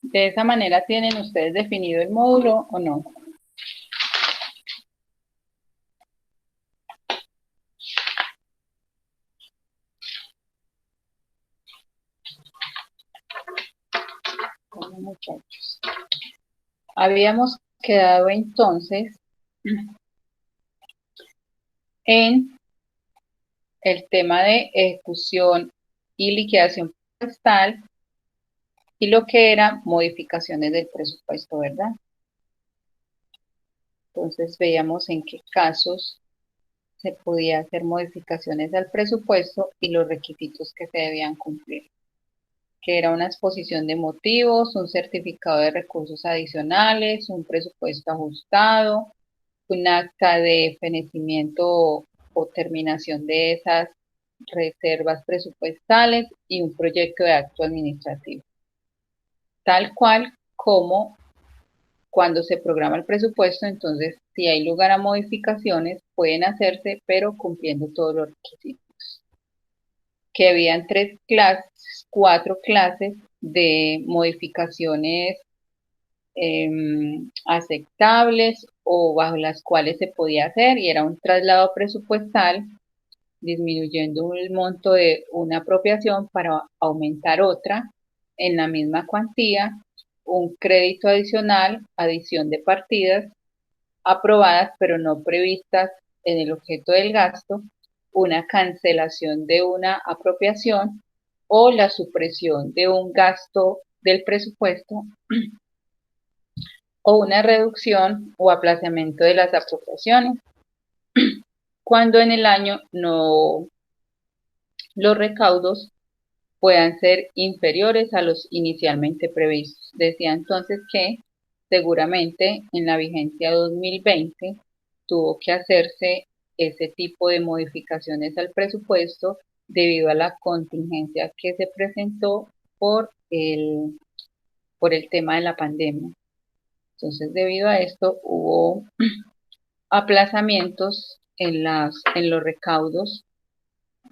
De esa manera tienen ustedes definido el módulo o no. Bueno, muchachos. Habíamos quedado entonces en el tema de ejecución y liquidación presupuestal y lo que era modificaciones del presupuesto, ¿verdad? Entonces veíamos en qué casos se podía hacer modificaciones al presupuesto y los requisitos que se debían cumplir, que era una exposición de motivos, un certificado de recursos adicionales, un presupuesto ajustado, un acta de fenecimiento o terminación de esas reservas presupuestales y un proyecto de acto administrativo, tal cual como cuando se programa el presupuesto. Entonces, si hay lugar a modificaciones, pueden hacerse, pero cumpliendo todos los requisitos. Que habían tres clases, cuatro clases de modificaciones aceptables o bajo las cuales se podía hacer, y era un traslado presupuestal disminuyendo el monto de una apropiación para aumentar otra en la misma cuantía, un crédito adicional, adición de partidas aprobadas pero no previstas en el objeto del gasto, una cancelación de una apropiación o la supresión de un gasto del presupuesto o una reducción o aplazamiento de las apropiaciones cuando en el año no los recaudos puedan ser inferiores a los inicialmente previstos. Decía entonces que seguramente en la vigencia 2020 tuvo que hacerse ese tipo de modificaciones al presupuesto debido a la contingencia que se presentó por el tema de la pandemia. Entonces, debido a esto, hubo aplazamientos en los recaudos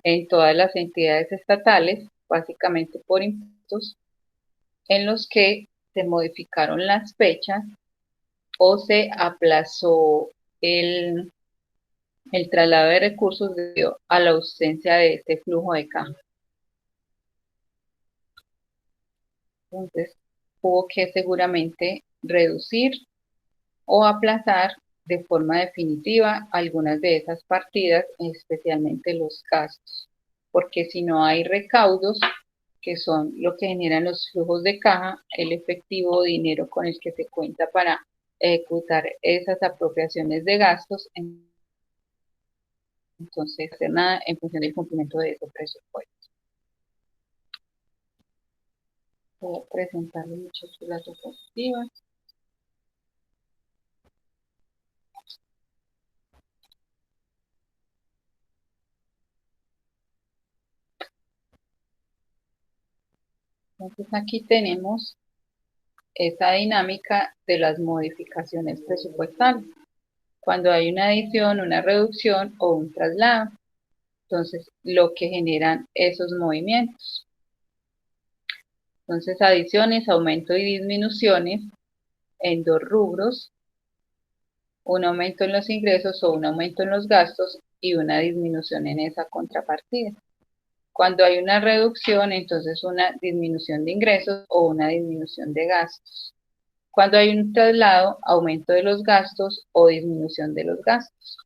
en todas las entidades estatales, básicamente por impuestos, en los que se modificaron las fechas o se aplazó el, el traslado de recursos debido a la ausencia de este flujo de caja. Entonces, hubo que seguramente reducir o aplazar de forma definitiva algunas de esas partidas, especialmente los gastos, porque si no hay recaudos, que son lo que generan los flujos de caja, el efectivo o dinero con el que se cuenta para ejecutar esas apropiaciones de gastos, entonces hacer nada en función del cumplimiento de ese presupuesto. Voy a presentarles muchas las diapositivas. Entonces aquí tenemos esa dinámica de las modificaciones presupuestales. Cuando hay una adición, una reducción o un traslado, entonces lo que generan esos movimientos. Entonces, adiciones, aumento y disminuciones en dos rubros, un aumento en los ingresos o un aumento en los gastos y una disminución en esa contrapartida. Cuando hay una reducción, entonces una disminución de ingresos o una disminución de gastos. Cuando hay un traslado, aumento de los gastos o disminución de los gastos.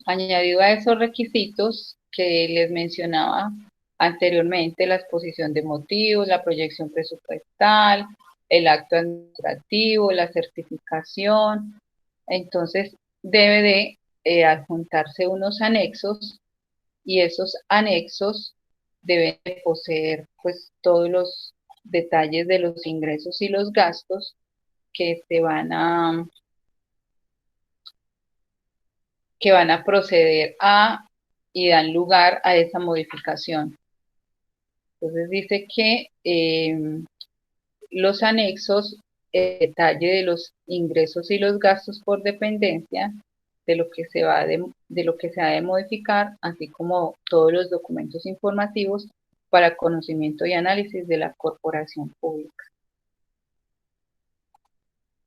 Añadido a esos requisitos que les mencionaba anteriormente, la exposición de motivos, la proyección presupuestal, el acto administrativo, la certificación, entonces debe de adjuntarse unos anexos, y esos anexos deben de poseer pues todos los detalles de los ingresos y los gastos que se van a que van a proceder a y dan lugar a esa modificación. Entonces dice que los anexos, el detalle de los ingresos y los gastos por dependencia, de lo que se va de lo que se ha de modificar, así como todos los documentos informativos para conocimiento y análisis de la corporación pública.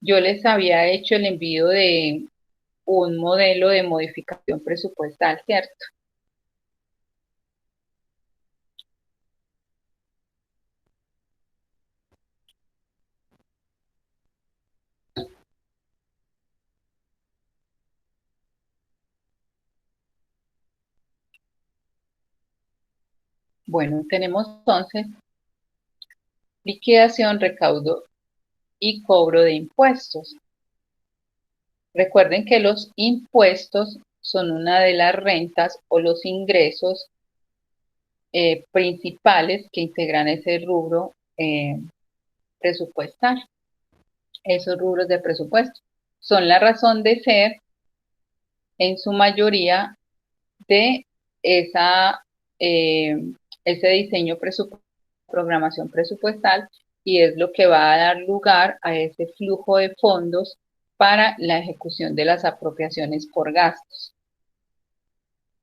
Yo les había hecho el envío de un modelo de modificación presupuestal, ¿cierto? Bueno, tenemos entonces liquidación, recaudo y cobro de impuestos. Recuerden que los impuestos son una de las rentas o los ingresos principales que integran ese rubro presupuestal. Esos rubros de presupuesto son la razón de ser en su mayoría de esa, ese diseño programación presupuestal, y es lo que va a dar lugar a ese flujo de fondos para la ejecución de las apropiaciones por gastos.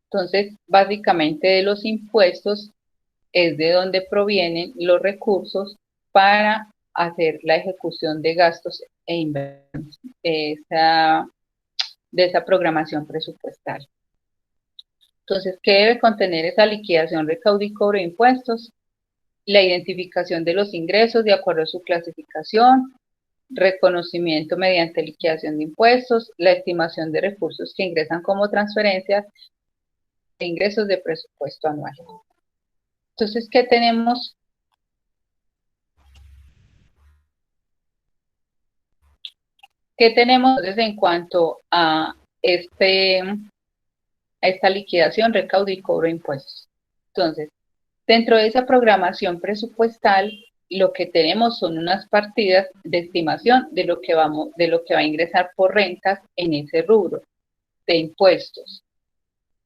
Entonces, básicamente de los impuestos es de donde provienen los recursos para hacer la ejecución de gastos e inversiones de esa programación presupuestal. Entonces, ¿qué debe contener esa liquidación, recaudo y cobro de impuestos? La identificación de los ingresos de acuerdo a su clasificación, reconocimiento mediante liquidación de impuestos, la estimación de recursos que ingresan como transferencias e ingresos de presupuesto anual. Entonces, ¿qué tenemos? ¿Qué tenemos en cuanto a esta liquidación, recaudo y cobro de impuestos? Entonces, dentro de esa programación presupuestal, lo que tenemos son unas partidas de estimación de lo que va a ingresar por rentas en ese rubro de impuestos.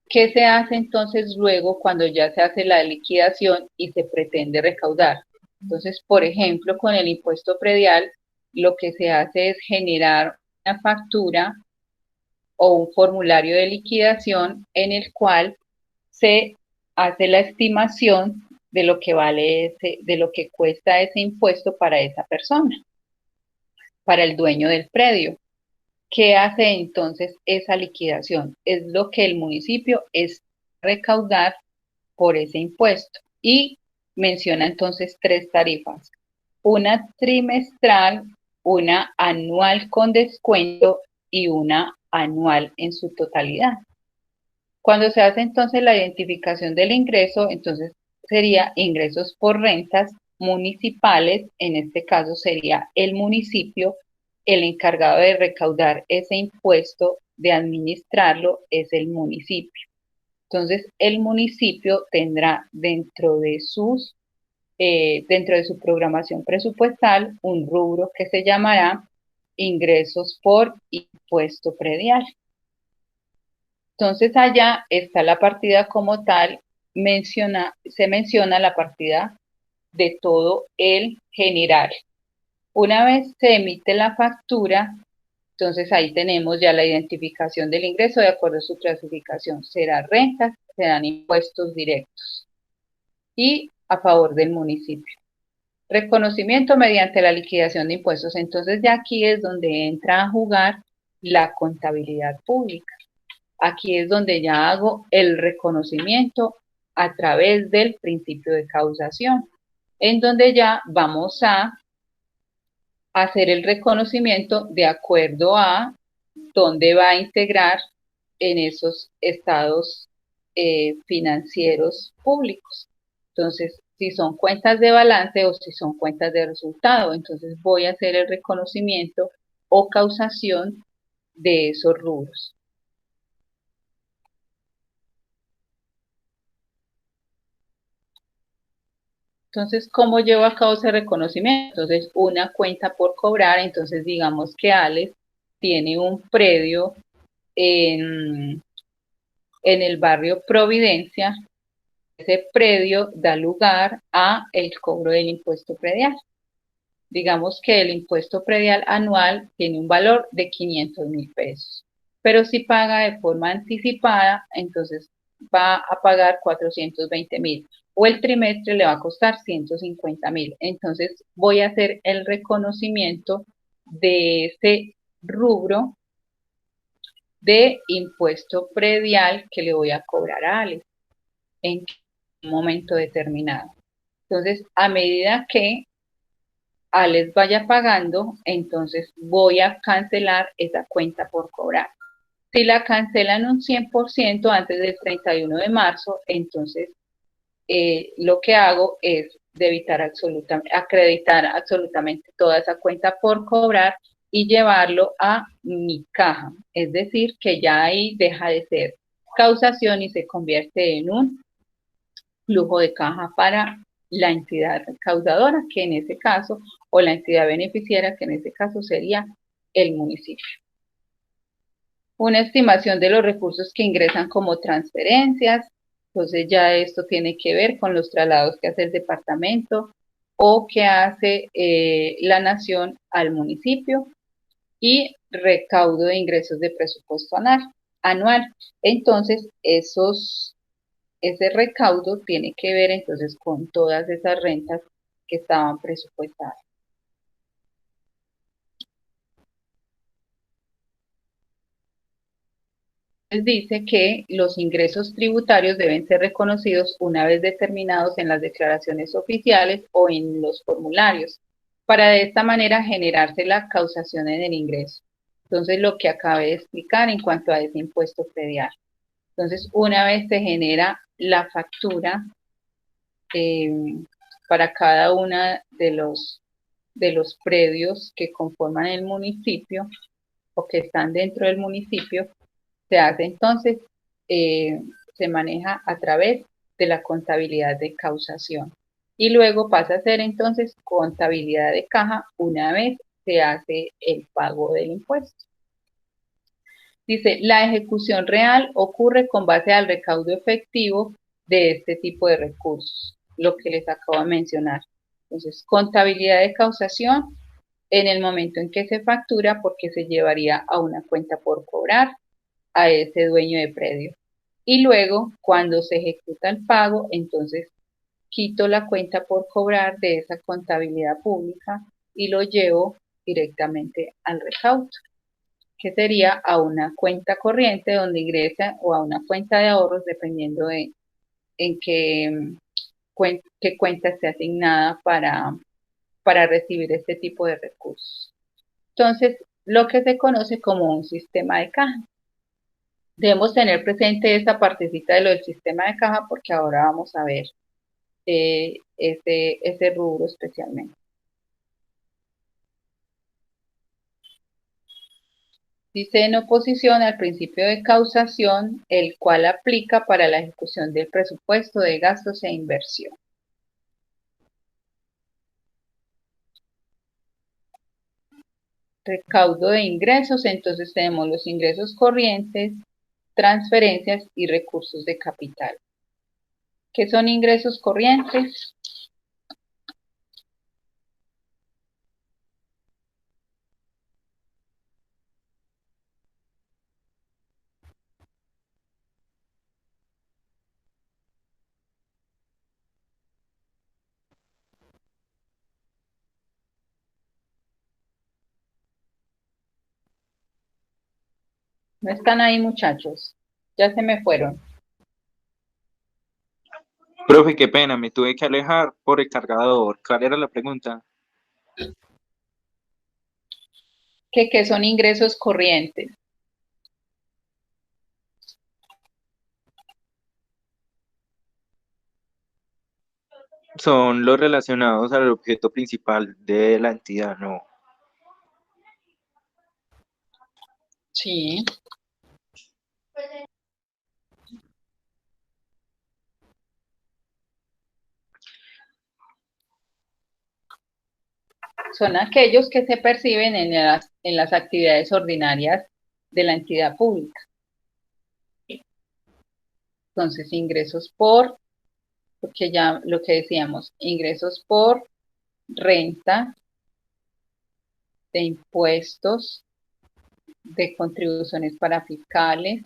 ¿Qué se hace entonces luego cuando ya se hace la liquidación y se pretende recaudar? Entonces, por ejemplo, con el impuesto predial, lo que se hace es generar una factura o un formulario de liquidación en el cual se hace la estimación de lo que vale de lo que cuesta ese impuesto para esa persona, para el dueño del predio. ¿Qué hace entonces esa liquidación? Es lo que el municipio es recaudar por ese impuesto y menciona entonces tres tarifas: una trimestral, una anual con descuento y una anual en su totalidad. Cuando se hace entonces la identificación del ingreso, entonces sería ingresos por rentas municipales, en este caso sería el municipio, el encargado de recaudar ese impuesto, de administrarlo, es el municipio. Entonces, el municipio tendrá dentro de su programación presupuestal un rubro que se llamará ingresos por impuesto predial. Entonces, allá está la partida como tal, se menciona la partida de todo el general. Una vez se emite la factura, entonces ahí tenemos ya la identificación del ingreso de acuerdo a su clasificación. Será rentas, serán impuestos directos y a favor del municipio. Reconocimiento mediante la liquidación de impuestos. Entonces ya aquí es donde entra a jugar la contabilidad pública. Aquí es donde ya hago el reconocimiento a través del principio de causación, en donde ya vamos a hacer el reconocimiento de acuerdo a dónde va a integrar en esos estados financieros públicos. Entonces, si son cuentas de balance o si son cuentas de resultado, entonces voy a hacer el reconocimiento o causación de esos rubros. Entonces, ¿cómo llevo a cabo ese reconocimiento? Entonces, una cuenta por cobrar, entonces digamos que Alex tiene un predio en el barrio Providencia. Ese predio da lugar a el cobro del impuesto predial. Digamos que el impuesto predial anual tiene un valor de 500.000 pesos, pero si paga de forma anticipada, entonces va a pagar 420.000. o el trimestre le va a costar 150.000. Entonces voy a hacer el reconocimiento de ese rubro de impuesto predial que le voy a cobrar a Alex en un momento determinado. Entonces, a medida que Alex vaya pagando, entonces voy a cancelar esa cuenta por cobrar. Si la cancelan un 100% antes del 31 de marzo, entonces lo que hago es acreditar absolutamente toda esa cuenta por cobrar y llevarlo a mi caja. Es decir, que ya ahí deja de ser causación y se convierte en un flujo de caja para la entidad recaudadora, que en ese caso, o la entidad beneficiaria, que en ese caso sería el municipio. Una estimación de los recursos que ingresan como transferencias, entonces ya esto tiene que ver con los traslados que hace el departamento o que hace la nación al municipio, y recaudo de ingresos de presupuesto anual. Entonces, ese recaudo tiene que ver entonces con todas esas rentas que estaban presupuestadas. Dice que los ingresos tributarios deben ser reconocidos una vez determinados en las declaraciones oficiales o en los formularios, para de esta manera generarse la causación en el ingreso. Entonces, lo que acabé de explicar en cuanto a ese impuesto predial. Entonces, una vez se genera la factura eh, para cada una de los predios que conforman el municipio o que están dentro del municipio, se hace entonces, se maneja a través de la contabilidad de causación. Y luego pasa a ser entonces contabilidad de caja una vez se hace el pago del impuesto. Dice, la ejecución real ocurre con base al recaudo efectivo de este tipo de recursos, lo que les acabo de mencionar. Entonces, contabilidad de causación en el momento en que se factura, porque se llevaría a una cuenta por cobrar a ese dueño de predio. Y luego, cuando se ejecuta el pago, entonces quito la cuenta por cobrar de esa contabilidad pública y lo llevo directamente al recaudo, que sería a una cuenta corriente donde ingresa, o a una cuenta de ahorros, dependiendo de en qué cuenta esté asignada para recibir este tipo de recursos. Entonces, lo que se conoce como un sistema de caja. Debemos tener presente esta partecita de lo del sistema de caja, porque ahora vamos a ver ese rubro especialmente. Dice en oposición al principio de causación, el cual aplica para la ejecución del presupuesto de gastos e inversión. Recaudo de ingresos, entonces tenemos los ingresos corrientes, transferencias y recursos de capital. ¿Qué son ingresos corrientes? No están ahí, muchachos. Ya se me fueron. Profe, qué pena, me tuve que alejar por el cargador. ¿Cuál era la pregunta? ¿Qué son ingresos corrientes? Son los relacionados al objeto principal de la entidad, ¿no? Sí. Son aquellos que se perciben en las actividades ordinarias de la entidad pública. Entonces, ingresos porque ya lo que decíamos, ingresos por renta, de impuestos, de contribuciones para fiscales,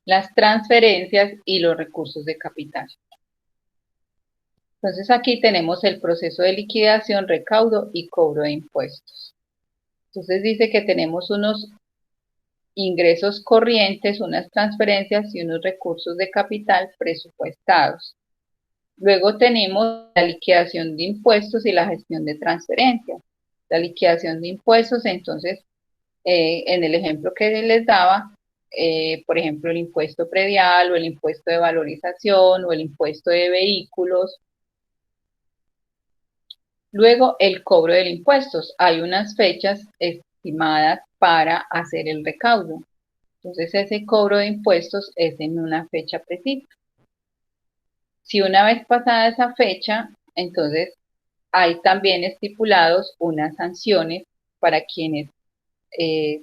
las transferencias y los recursos de capital. Entonces aquí tenemos el proceso de liquidación, recaudo y cobro de impuestos. Entonces dice que tenemos unos ingresos corrientes, unas transferencias y unos recursos de capital presupuestados. Luego tenemos la liquidación de impuestos y la gestión de transferencias. La liquidación de impuestos, entonces, en el ejemplo que les daba, por ejemplo, el impuesto predial o el impuesto de valorización o el impuesto de vehículos. Luego, el cobro de impuestos. Hay unas fechas estimadas para hacer el recaudo. Entonces, ese cobro de impuestos es en una fecha precisa. Si una vez pasada esa fecha, entonces hay también estipulados unas sanciones para quienes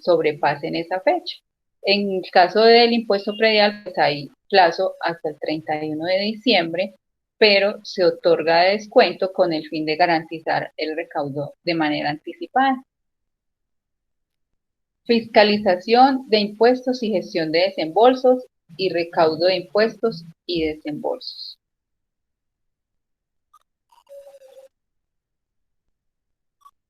sobrepasen esa fecha. En el caso del impuesto predial, pues hay plazo hasta el 31 de diciembre, pero se otorga descuento con el fin de garantizar el recaudo de manera anticipada. Fiscalización de impuestos y gestión de desembolsos y recaudo de impuestos y desembolsos.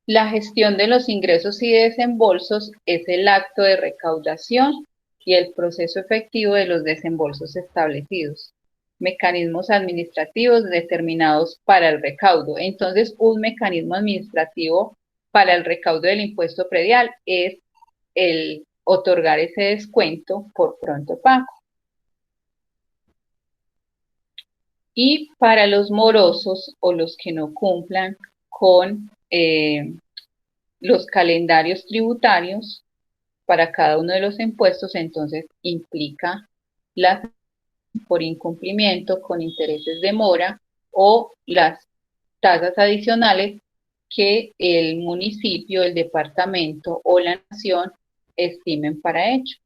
La gestión de los ingresos y desembolsos es el acto de recaudación y el proceso efectivo de los desembolsos establecidos. Mecanismos administrativos determinados para el recaudo. Entonces, un mecanismo administrativo para el recaudo del impuesto predial es el otorgar ese descuento por pronto pago. Y para los morosos o los que no cumplan con los calendarios tributarios para cada uno de los impuestos, entonces implica las por incumplimiento con intereses de mora o las tasas adicionales que el municipio, el departamento o la nación estimen para ello.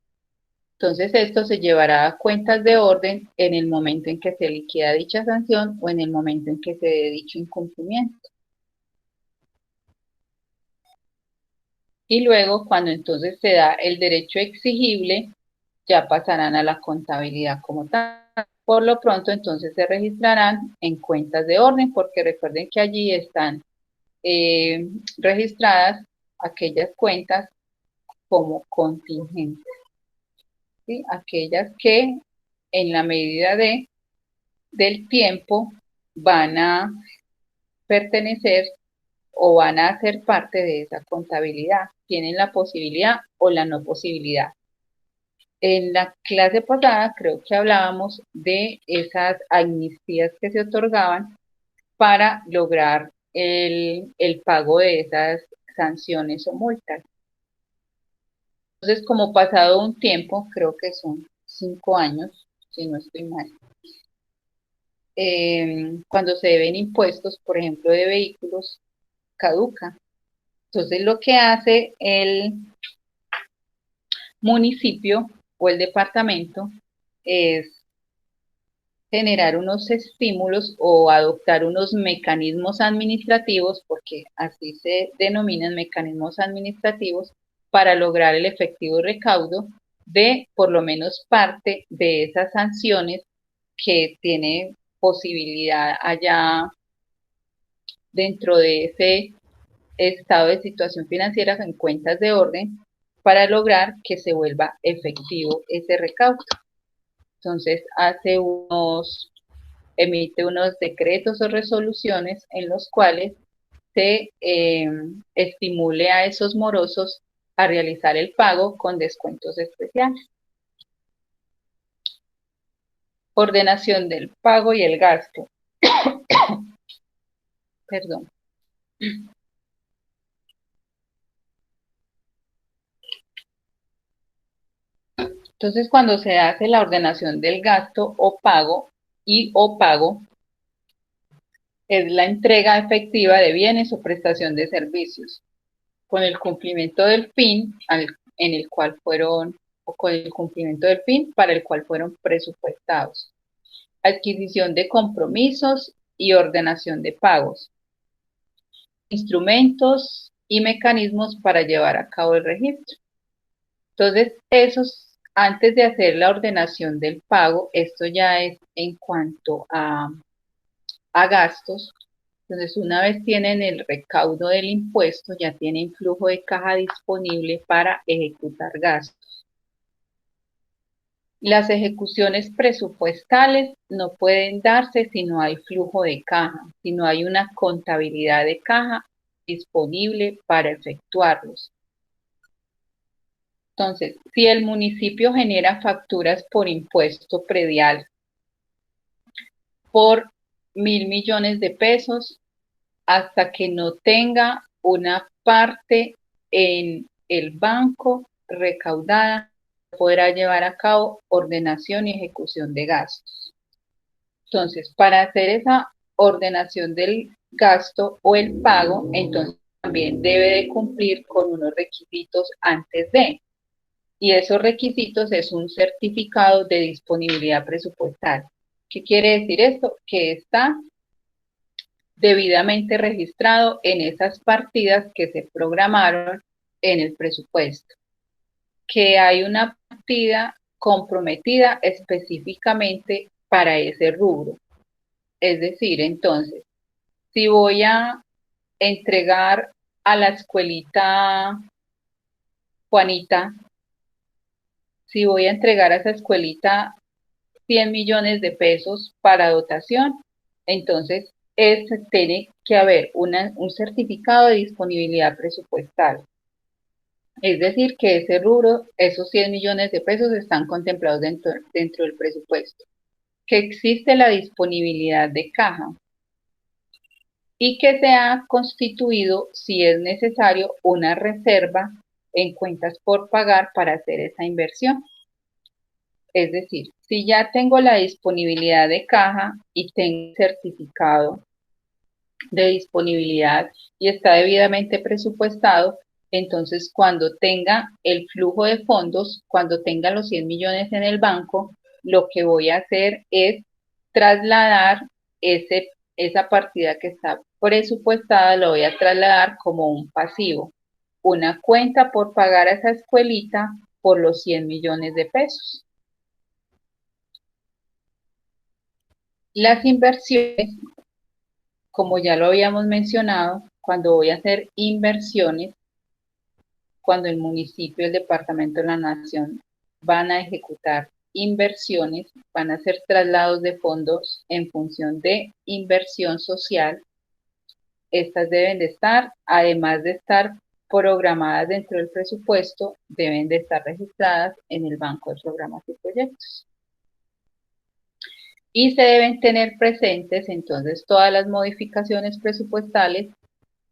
Entonces esto se llevará a cuentas de orden en el momento en que se liquida dicha sanción o en el momento en que se dé dicho incumplimiento. Y luego, cuando entonces se da el derecho exigible, ya pasarán a la contabilidad como tal. Por lo pronto, entonces se registrarán en cuentas de orden, porque recuerden que allí están registradas aquellas cuentas como contingentes, ¿sí? Aquellas que en la medida del tiempo van a pertenecer o van a ser parte de esa contabilidad. Tienen la posibilidad o la no posibilidad. En la clase pasada creo que hablábamos de esas amnistías que se otorgaban para lograr el pago de esas sanciones o multas. Entonces, como pasado un tiempo, creo que son 5 años, si no estoy mal, cuando se deben impuestos, por ejemplo, de vehículos, caduca. Entonces, lo que hace el municipio o el departamento es generar unos estímulos o adoptar unos mecanismos administrativos, porque así se denominan mecanismos administrativos, para lograr el efectivo recaudo de por lo menos parte de esas sanciones que tiene posibilidad allá dentro de ese estado de situación financiera en cuentas de orden para lograr que se vuelva efectivo ese recaudo. Entonces emite unos decretos o resoluciones en los cuales se estimule a esos morosos a realizar el pago con descuentos especiales. Ordenación del pago y el gasto. Perdón. Entonces, cuando se hace la ordenación del gasto o pago es la entrega efectiva de bienes o prestación de servicios con el cumplimiento del fin en el cual fueron o con el cumplimiento del fin para el cual fueron presupuestados. Adquisición de compromisos y ordenación de pagos. Instrumentos y mecanismos para llevar a cabo el registro. Entonces, antes de hacer la ordenación del pago, esto ya es en cuanto a a gastos. Entonces, una vez tienen el recaudo del impuesto, ya tienen flujo de caja disponible para ejecutar gastos. Las ejecuciones presupuestales no pueden darse si no hay flujo de caja, si no hay una contabilidad de caja disponible para efectuarlos. Entonces, si el municipio genera facturas por impuesto predial por 1.000 millones de pesos, hasta que no tenga una parte en el banco recaudada, podrá llevar a cabo ordenación y ejecución de gastos. Entonces, para hacer esa ordenación del gasto o el pago, entonces también debe de cumplir con unos requisitos antes de. Y esos requisitos es un certificado de disponibilidad presupuestal. ¿Qué quiere decir esto? Que está debidamente registrado en esas partidas que se programaron en el presupuesto, que hay una partida comprometida específicamente para ese rubro. Es decir, entonces, si voy a entregar a la escuelita Juanita, si voy a entregar a esa escuelita 100 millones de pesos para dotación, entonces tiene que haber un certificado de disponibilidad presupuestal. Es decir, que ese rubro, esos 100 millones de pesos están contemplados dentro del presupuesto. Que existe la disponibilidad de caja y que se ha constituido, si es necesario, una reserva en cuentas por pagar para hacer esa inversión. Es decir, si ya tengo la disponibilidad de caja y tengo certificado de disponibilidad y está debidamente presupuestado, entonces cuando tenga el flujo de fondos, cuando tenga los 100 millones en el banco, lo que voy a hacer es trasladar esa partida que está presupuestada, lo voy a trasladar como un pasivo, una cuenta por pagar a esa escuelita por los 100 millones de pesos. Las inversiones, como ya lo habíamos mencionado, cuando voy a hacer inversiones, cuando el municipio, el departamento de la nación van a ejecutar inversiones, van a hacer traslados de fondos en función de inversión social, estas deben de estar, además de estar programadas dentro del presupuesto, deben de estar registradas en el Banco de Programas y Proyectos. Y se deben tener presentes entonces todas las modificaciones presupuestales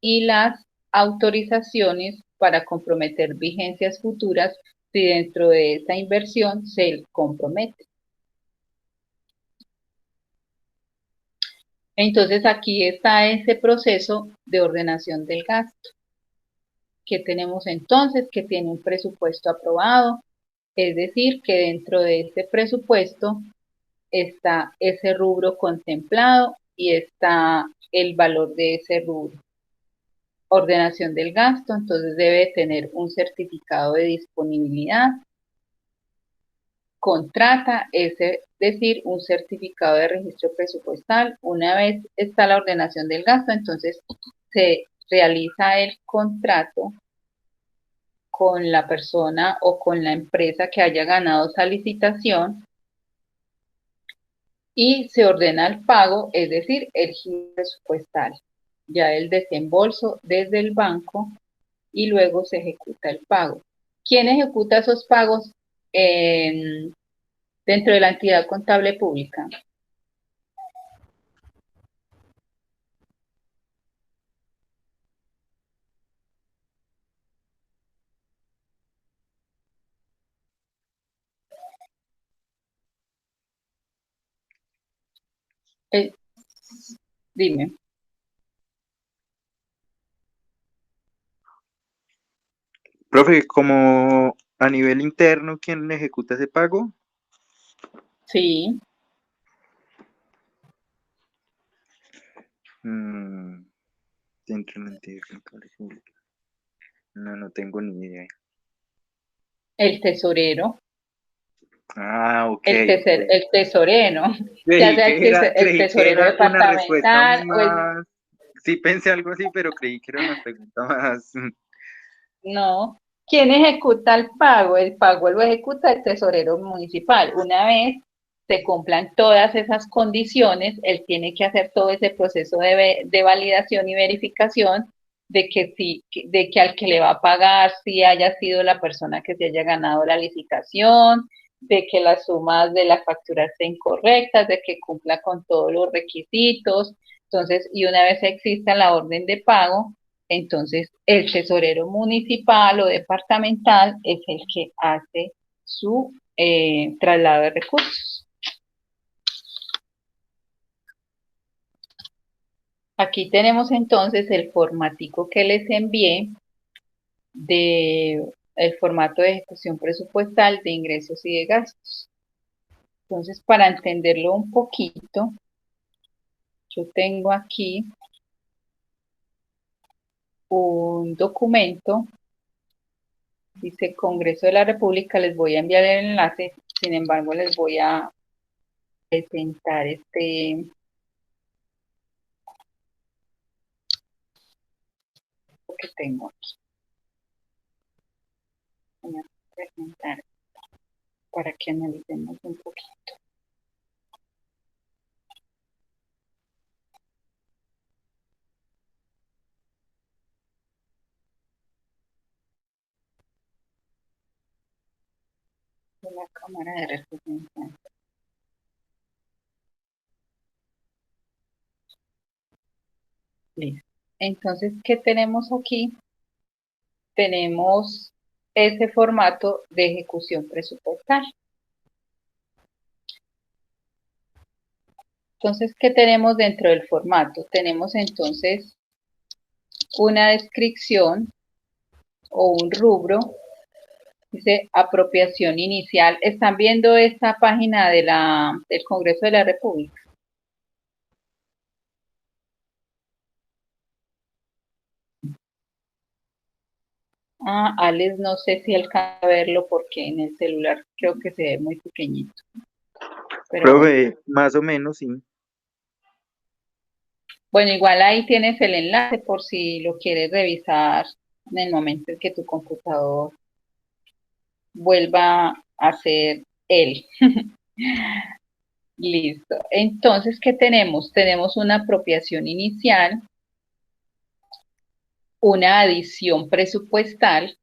y las autorizaciones para comprometer vigencias futuras si dentro de esa inversión se compromete. Entonces aquí está ese proceso de ordenación del gasto. Que tenemos entonces? Que tiene un presupuesto aprobado, es decir, que dentro de este presupuesto está ese rubro contemplado y está el valor de ese rubro. Ordenación del gasto, entonces debe tener un certificado de disponibilidad. Contrata, es decir, un certificado de registro presupuestal. Una vez está la ordenación del gasto, entonces se realiza el contrato con la persona o con la empresa que haya ganado esa licitación y se ordena el pago, es decir, el giro presupuestal, ya el desembolso desde el banco y luego se ejecuta el pago. ¿Quién ejecuta esos pagos dentro de la entidad contable pública? Eh, dime. Profe, como a nivel interno, ¿quién ejecuta ese pago? Sí, Mm, dentro de la entidad contable pública. No, no tengo ni idea. el tesorero. Ah, ok, El ok. el tesorero, ya Creí sea que era, el creí que tesorero era una respuesta departamental o el... más. Sí pensé algo así, pero creí que era una pregunta más. No. ¿Quién ejecuta el pago? El pago lo ejecuta el tesorero municipal. Una vez se cumplan todas esas condiciones, él tiene que hacer todo ese proceso de validación y verificación de que sí, de que al que le va a pagar sí haya sido la persona que se haya ganado la licitación, de que las sumas de la factura estén correctas, de que cumpla con todos los requisitos. Entonces, y una vez exista la orden de pago, entonces el tesorero municipal o departamental es el que hace su traslado de recursos. Aquí tenemos entonces el formatico que les envié de el formato de ejecución presupuestal de ingresos y de gastos. Entonces, para entenderlo un poquito, yo tengo aquí un documento, dice Congreso de la República, les voy a enviar el enlace, sin embargo, les voy a presentar lo que tengo aquí. Voy a presentar para que analicemos un poquito. De la Cámara de Representantes. Listo. Entonces, ¿qué tenemos aquí? Tenemos ese formato de ejecución presupuestal. Entonces, ¿qué tenemos dentro del formato? Tenemos entonces una descripción o un rubro, dice apropiación inicial. ¿Están viendo esta página del Congreso de la República? Ah, Alex, no sé si alcanza a verlo porque en el celular creo que se ve muy pequeñito. Pero bueno. Profe, más o menos, sí. Bueno, igual ahí tienes el enlace por si lo quieres revisar en el momento en que tu computador vuelva a ser él. Listo. Entonces, ¿qué tenemos? Tenemos una apropiación inicial, una adición presupuestal,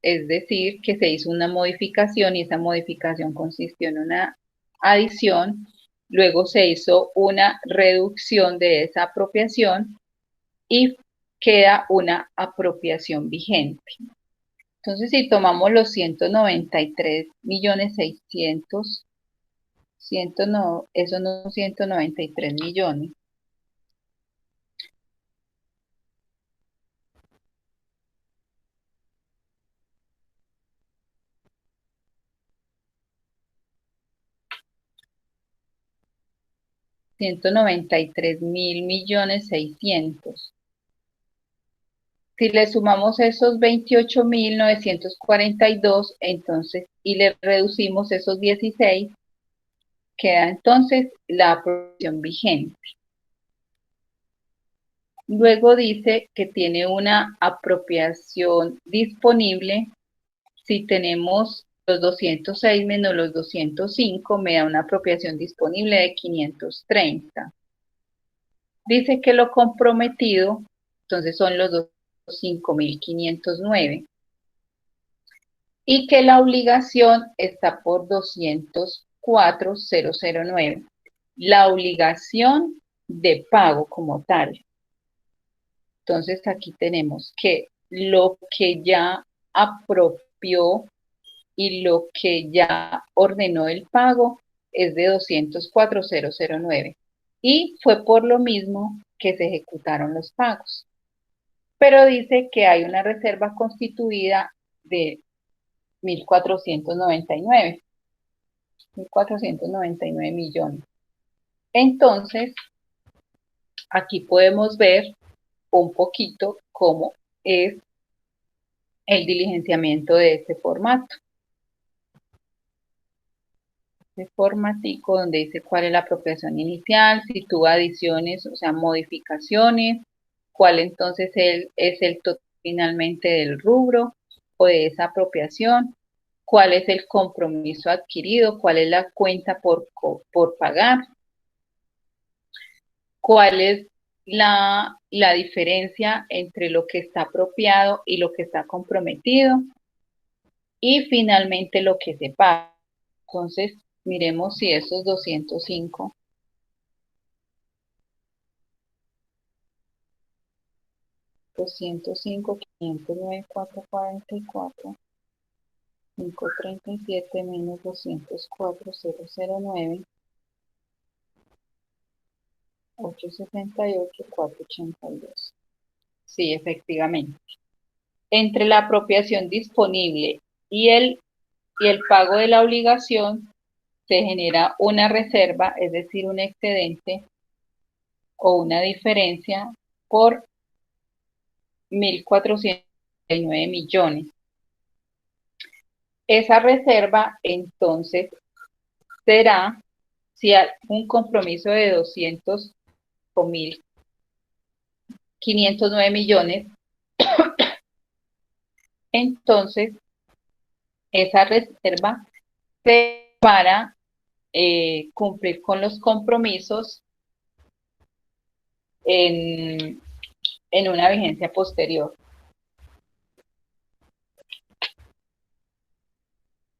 es decir, que se hizo una modificación y esa modificación consistió en una adición, luego se hizo una reducción de esa apropiación y queda una apropiación vigente. Entonces, si tomamos los 193.600.000, no, eso no son 193 millones. 193.000.600.000. Si le sumamos esos 28.942, entonces, y le reducimos esos 16, queda entonces la apropiación vigente. Luego dice que tiene una apropiación disponible. Si tenemos los 206 menos los 205, me da una apropiación disponible de 530. Dice que lo comprometido, entonces son los 5.509. Y que la obligación está por 204.009. La obligación de pago como tal. Entonces aquí tenemos que lo que ya apropió y lo que ya ordenó el pago es de 204.009. Y fue por lo mismo que se ejecutaron los pagos. Pero dice que hay una reserva constituida de 1.499. 1.499 millones. Entonces, aquí podemos ver un poquito cómo es el diligenciamiento de este formato. este formatico donde dice cuál es la apropiación inicial, si tuvo adiciones, o sea, modificaciones, cuál entonces es el total finalmente del rubro o de esa apropiación, cuál es el compromiso adquirido, cuál es la cuenta por pagar, cuál es la diferencia entre lo que está apropiado y lo que está comprometido, y finalmente lo que se paga. Entonces, miremos si esos 205 509, 444, 537 menos 204, 009, 878, 482. Sí, efectivamente. Entre la apropiación disponible y el pago de la obligación se genera una reserva, es decir, un excedente o una diferencia por 1.409 millones. Esa reserva entonces será, si hay un compromiso de 200 o 1.509 millones, entonces esa reserva se para cumplir con los compromisos en una vigencia posterior.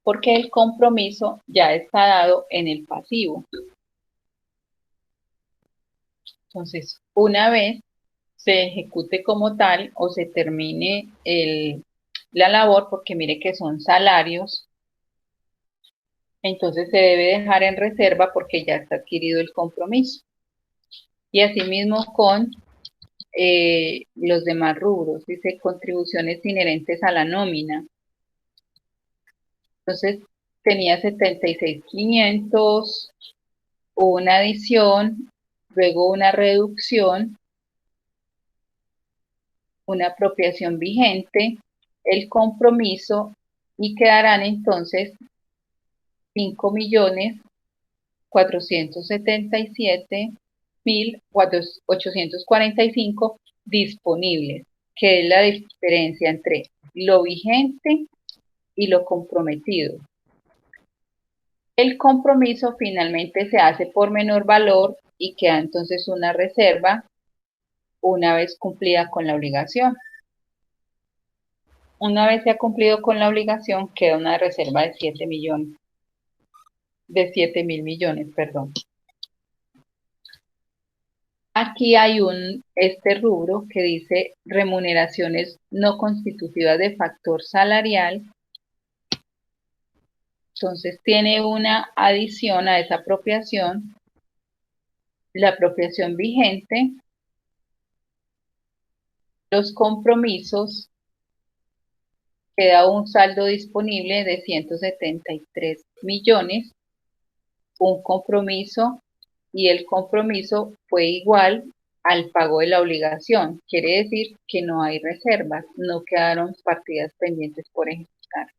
Porque el compromiso ya está dado en el pasivo. Entonces, una vez se ejecute como tal o se termine la labor, porque mire que son salarios, entonces se debe dejar en reserva porque ya está adquirido el compromiso. Y asimismo con los demás rubros, dice contribuciones inherentes a la nómina. Entonces tenía 76.500, una adición, luego una reducción, una apropiación vigente, el compromiso, y quedarán entonces 5.477.845 disponibles, que es la diferencia entre lo vigente y lo comprometido. El compromiso finalmente se hace por menor valor y queda entonces una reserva una vez cumplida con la obligación. Una vez se ha cumplido con la obligación, queda una reserva de 7 millones. De 7.000 millones, perdón. Aquí hay este rubro que dice remuneraciones no constitutivas de factor salarial. Entonces tiene una adición a esa apropiación, la apropiación vigente, los compromisos, queda un saldo disponible de 173 millones, un compromiso, y el compromiso fue igual al pago de la obligación. Quiere decir que no hay reservas, no quedaron partidas pendientes por ejecutar.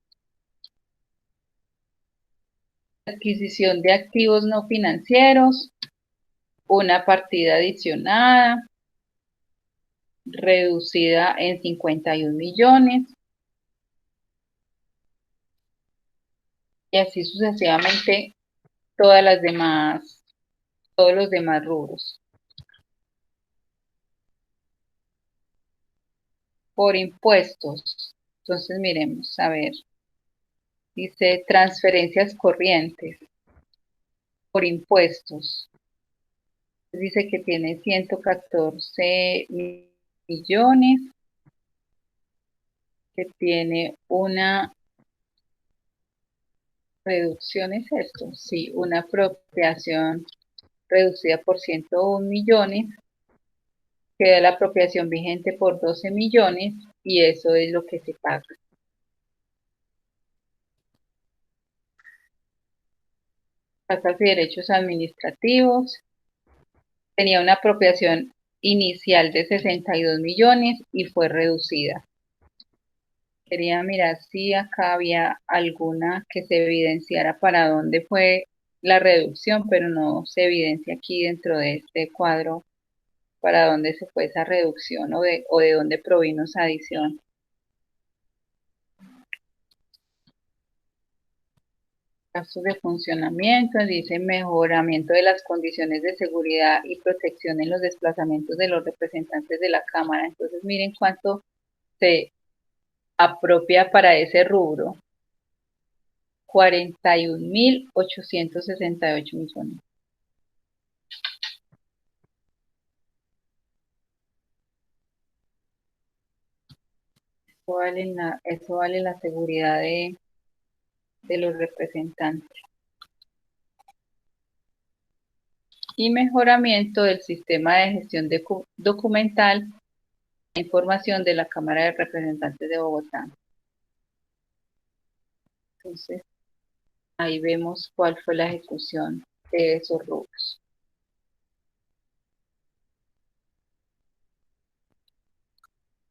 Adquisición de activos no financieros, una partida adicionada, reducida en 51 millones, y así sucesivamente todos los demás rubros. Por impuestos, entonces miremos, a ver, dice transferencias corrientes por impuestos. Dice que tiene 114 millones, que tiene una reducción, ¿es esto? Sí, una apropiación reducida por 101 millones, queda la apropiación vigente por 12 millones, y eso es lo que se paga. Tasas y derechos administrativos, tenía una apropiación inicial de 62 millones y fue reducida. Quería mirar si acá había alguna que se evidenciara para dónde fue la reducción, pero no se evidencia aquí dentro de este cuadro para dónde se fue esa reducción o de dónde provino esa adición. Gastos de funcionamiento, dice mejoramiento de las condiciones de seguridad y protección en los desplazamientos de los representantes de la Cámara. Entonces, miren cuánto se apropia para ese rubro. 41.868 millones. Eso vale la seguridad de los representantes. Y mejoramiento del sistema de gestión documental e información de la Cámara de Representantes de Bogotá. Entonces, ahí vemos cuál fue la ejecución de esos rubros.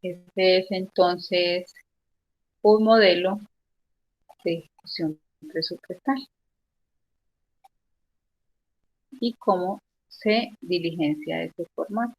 Este es entonces un modelo de ejecución presupuestal y cómo se diligencia ese formato.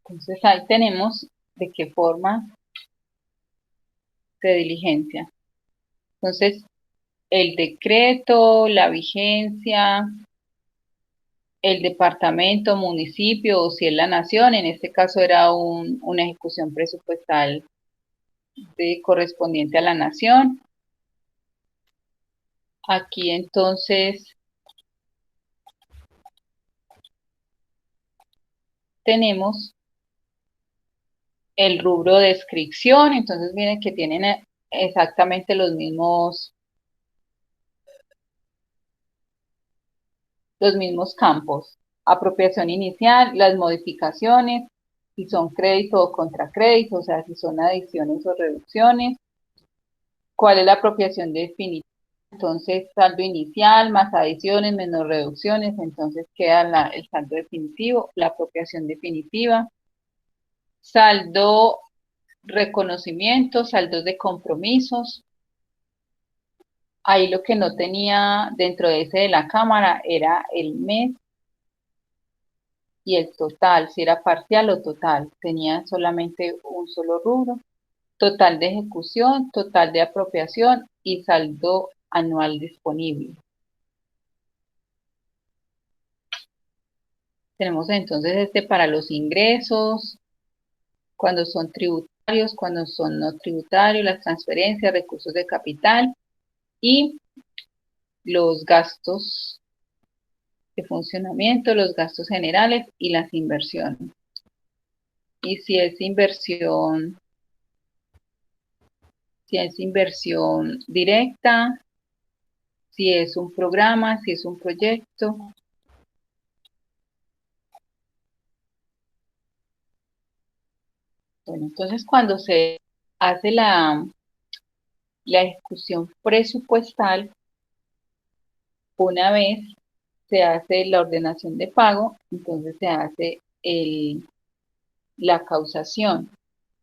Entonces ahí tenemos de qué forma se diligencia. Entonces, el decreto, la vigencia, el departamento, municipio o si es la nación, en este caso era una ejecución presupuestal correspondiente a la nación. Aquí entonces tenemos el rubro de descripción, entonces miren que tienen exactamente los mismos campos. Apropiación inicial, las modificaciones, si son crédito o contracrédito, o sea, si son adiciones o reducciones. ¿Cuál es la apropiación definitiva? Entonces, saldo inicial, más adiciones, menos reducciones, entonces queda el saldo definitivo, la apropiación definitiva. Saldo reconocimiento, saldos de compromisos. Ahí lo que no tenía dentro de ese de la cámara era el mes y el total, si era parcial o total. Tenía solamente un solo rubro. Total de ejecución, total de apropiación y saldo anual disponible. Tenemos entonces este para los ingresos, cuando son tributarios, cuando son no tributarios, las transferencias, recursos de capital y los gastos de funcionamiento, los gastos generales y las inversiones. Y si es inversión directa, si es un programa, si es un proyecto. Bueno, entonces cuando se hace la ejecución presupuestal, una vez se hace la ordenación de pago, entonces se hace la causación.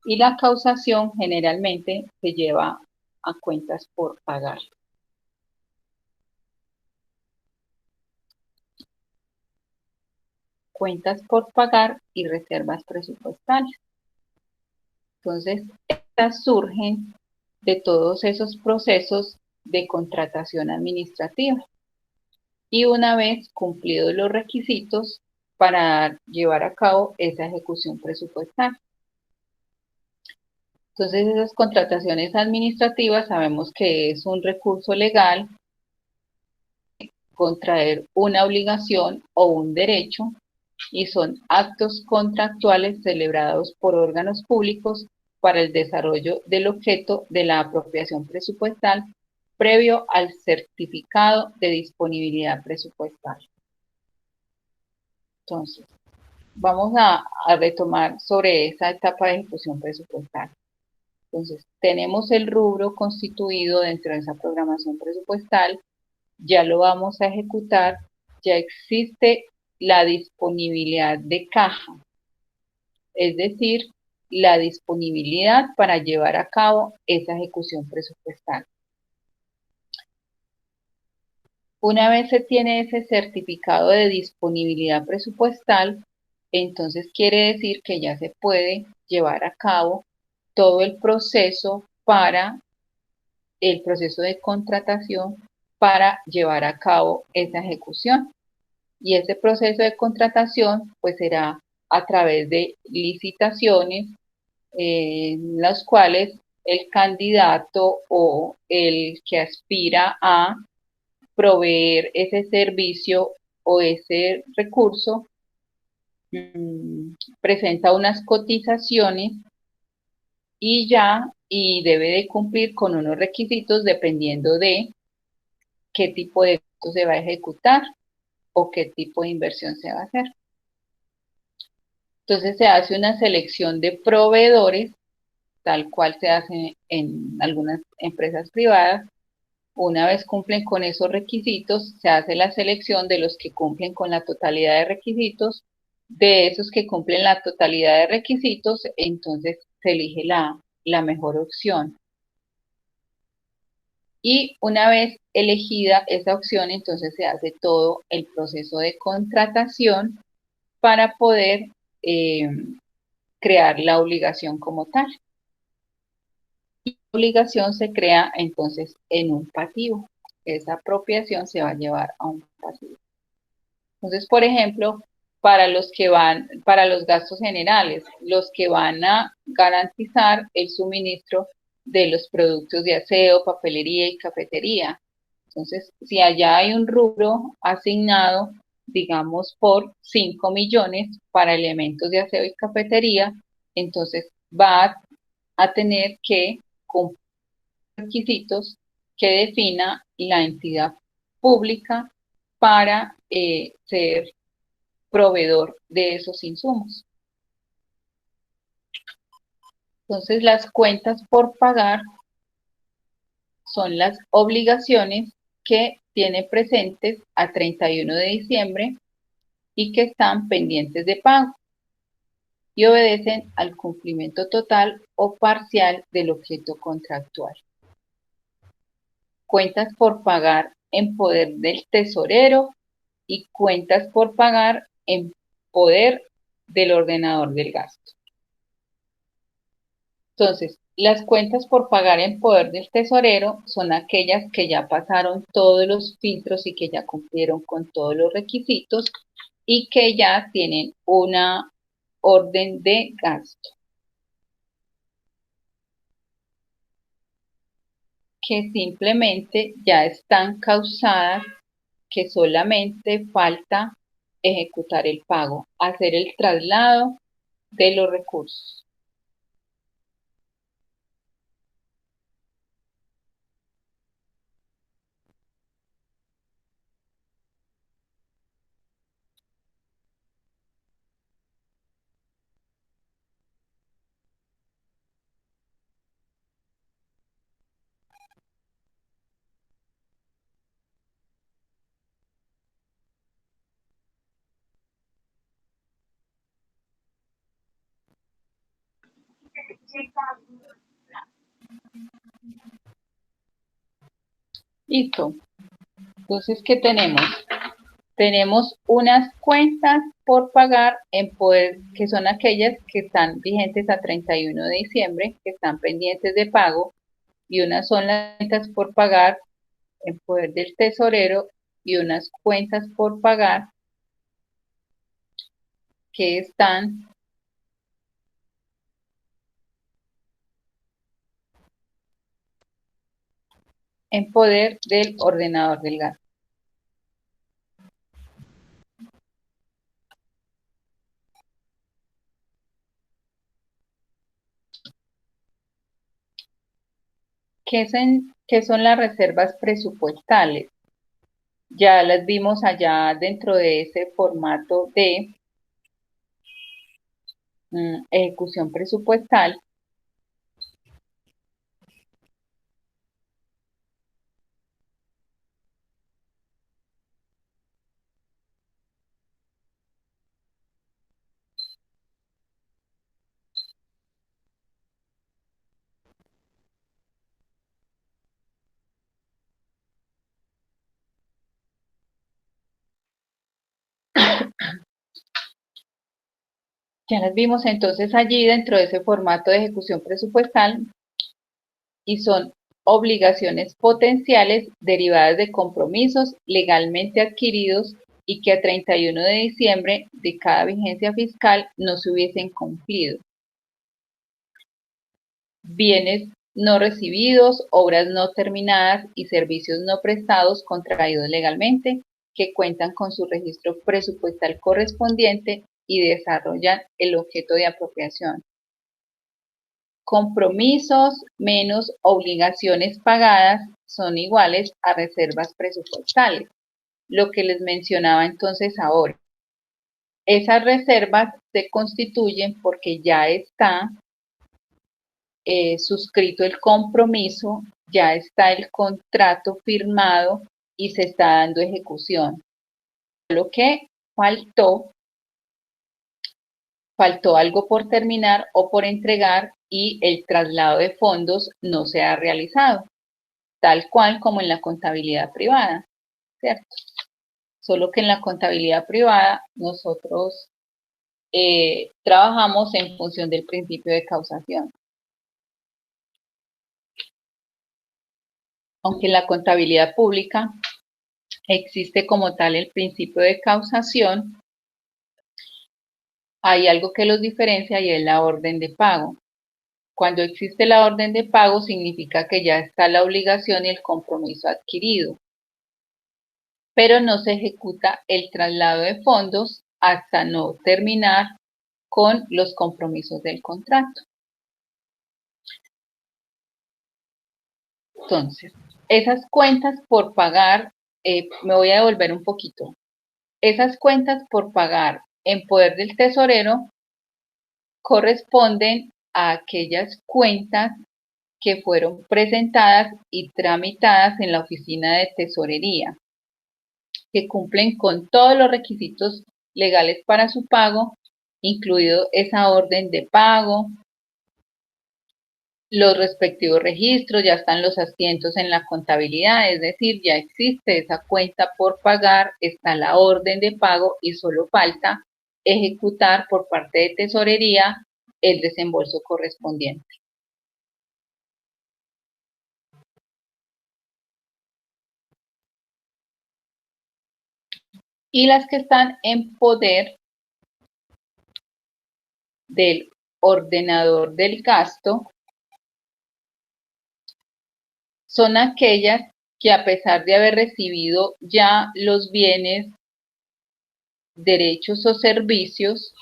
Y la causación generalmente se lleva a cuentas por pagar. Cuentas por pagar y reservas presupuestales. Entonces, estas surgen de todos esos procesos de contratación administrativa. Y una vez cumplidos los requisitos para llevar a cabo esa ejecución presupuestal. Entonces, esas contrataciones administrativas sabemos que es un recurso legal contraer una obligación o un derecho y son actos contractuales celebrados por órganos públicos para el desarrollo del objeto de la apropiación presupuestal previo al certificado de disponibilidad presupuestal. Entonces, vamos a retomar sobre esa etapa de ejecución presupuestal. Entonces, tenemos el rubro constituido dentro de esa programación presupuestal, ya lo vamos a ejecutar, ya existe la disponibilidad de caja, es decir, la disponibilidad para llevar a cabo esa ejecución presupuestal. Una vez se tiene ese certificado de disponibilidad presupuestal, entonces quiere decir que ya se puede llevar a cabo todo el proceso de contratación para llevar a cabo esa ejecución. Y ese proceso de contratación pues será a través de licitaciones en las cuales el candidato o el que aspira a proveer ese servicio o ese recurso presenta unas cotizaciones y debe de cumplir con unos requisitos dependiendo de qué tipo de gasto se va a ejecutar o qué tipo de inversión se va a hacer. Entonces se hace una selección de proveedores, tal cual se hace en algunas empresas privadas. Una vez cumplen con esos requisitos, se hace la selección de los que cumplen con la totalidad de requisitos. De esos que cumplen la totalidad de requisitos, entonces se elige la mejor opción. Y una vez elegida esa opción, entonces se hace todo el proceso de contratación para poder crear la obligación como tal. Y la obligación se crea entonces en un pasivo. Esa apropiación se va a llevar a un pasivo. Entonces, por ejemplo, para los gastos generales, los que van a garantizar el suministro de los productos de aseo, papelería y cafetería. Entonces, si allá hay un rubro asignado, digamos, por 5 millones para elementos de aseo y cafetería, entonces va a tener que cumplir requisitos que defina la entidad pública para ser proveedor de esos insumos. Entonces, las cuentas por pagar son las obligaciones que tiene presentes a 31 de diciembre y que están pendientes de pago y obedecen al cumplimiento total o parcial del objeto contractual. Cuentas por pagar en poder del tesorero y cuentas por pagar en poder del ordenador del gasto. Entonces, las cuentas por pagar en poder del tesorero son aquellas que ya pasaron todos los filtros y que ya cumplieron con todos los requisitos y que ya tienen una orden de gasto, que simplemente ya están causadas, que solamente falta ejecutar el pago, hacer el traslado de los recursos. Listo. Entonces, ¿qué tenemos? Tenemos unas cuentas por pagar en poder, que son aquellas que están vigentes a 31 de diciembre, que están pendientes de pago, y unas son las cuentas por pagar en poder del tesorero y unas cuentas por pagar que están en poder del ordenador del gasto. ¿Qué son las reservas presupuestales? Ya las vimos allá dentro de ese formato de ejecución presupuestal. Ya las vimos entonces allí dentro de ese formato de ejecución presupuestal y son obligaciones potenciales derivadas de compromisos legalmente adquiridos y que a 31 de diciembre de cada vigencia fiscal no se hubiesen cumplido. Bienes no recibidos, obras no terminadas y servicios no prestados contraídos legalmente que cuentan con su registro presupuestal correspondiente y desarrollan el objeto de apropiación. Compromisos menos obligaciones pagadas son iguales a reservas presupuestales, lo que les mencionaba entonces ahora. Esas reservas se constituyen porque ya está suscrito el compromiso, ya está el contrato firmado y se está dando ejecución. Lo que faltó algo por terminar o por entregar y el traslado de fondos no se ha realizado, tal cual como en la contabilidad privada, ¿cierto? Solo que en la contabilidad privada nosotros trabajamos en función del principio de causación. Aunque en la contabilidad pública existe como tal el principio de causación, hay algo que los diferencia y es la orden de pago. Cuando existe la orden de pago significa que ya está la obligación y el compromiso adquirido, pero no se ejecuta el traslado de fondos hasta no terminar con los compromisos del contrato. Entonces, esas cuentas por pagar, me voy a devolver un poquito. Esas cuentas por pagar en poder del tesorero corresponden a aquellas cuentas que fueron presentadas y tramitadas en la oficina de tesorería, que cumplen con todos los requisitos legales para su pago, incluido esa orden de pago, los respectivos registros, ya están los asientos en la contabilidad, es decir, ya existe esa cuenta por pagar, está la orden de pago y solo falta ejecutar por parte de tesorería el desembolso correspondiente. Y las que están en poder del ordenador del gasto son aquellas que a pesar de haber recibido ya los bienes, derechos o servicios,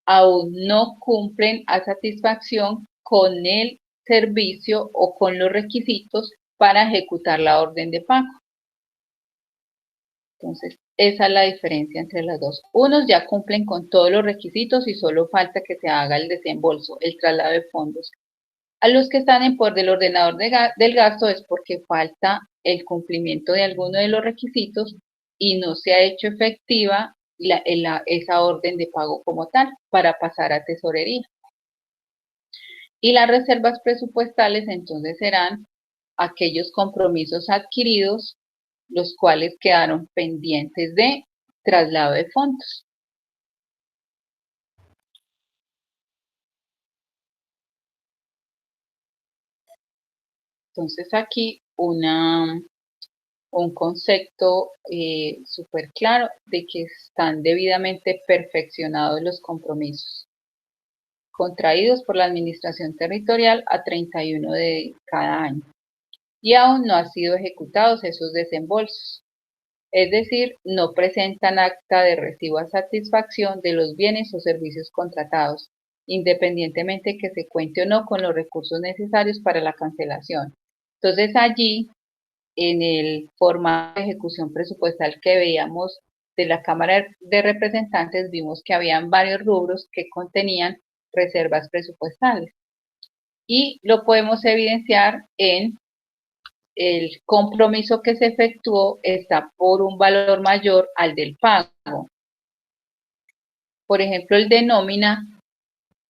aún no cumplen a satisfacción con el servicio o con los requisitos para ejecutar la orden de pago. Entonces, esa es la diferencia entre las dos. Unos ya cumplen con todos los requisitos y solo falta que se haga el desembolso, el traslado de fondos. A los que están en poder del ordenador del gasto es porque falta el cumplimiento de alguno de los requisitos y no se ha hecho efectiva esa orden de pago como tal para pasar a tesorería. Y las reservas presupuestales entonces serán aquellos compromisos adquiridos, los cuales quedaron pendientes de traslado de fondos. Entonces aquí un concepto súper claro de que están debidamente perfeccionados los compromisos contraídos por la Administración Territorial a 31 de cada año y aún no han sido ejecutados esos desembolsos. Es decir, no presentan acta de recibo a satisfacción de los bienes o servicios contratados, independientemente que se cuente o no con los recursos necesarios para la cancelación. Entonces allí, en el formato de ejecución presupuestal que veíamos de la Cámara de Representantes, vimos que habían varios rubros que contenían reservas presupuestales. Y lo podemos evidenciar en el compromiso que se efectuó está por un valor mayor al del pago. Por ejemplo, el de nómina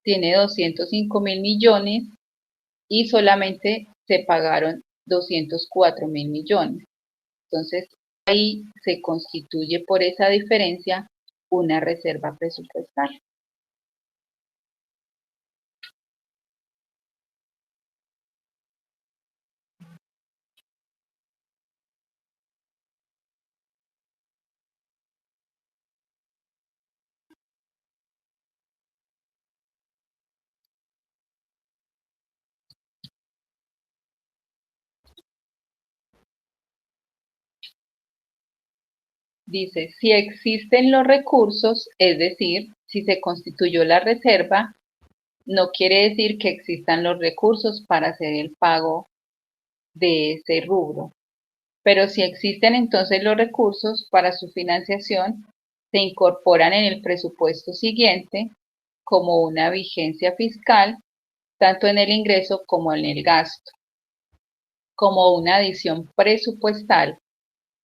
tiene 205.000 millones y solamente se pagaron 204.000 millones. Entonces, ahí se constituye por esa diferencia una reserva presupuestal. Dice, si existen los recursos, es decir, si se constituyó la reserva, no quiere decir que existan los recursos para hacer el pago de ese rubro. Pero si existen entonces los recursos para su financiación, se incorporan en el presupuesto siguiente como una vigencia fiscal, tanto en el ingreso como en el gasto, como una adición presupuestal.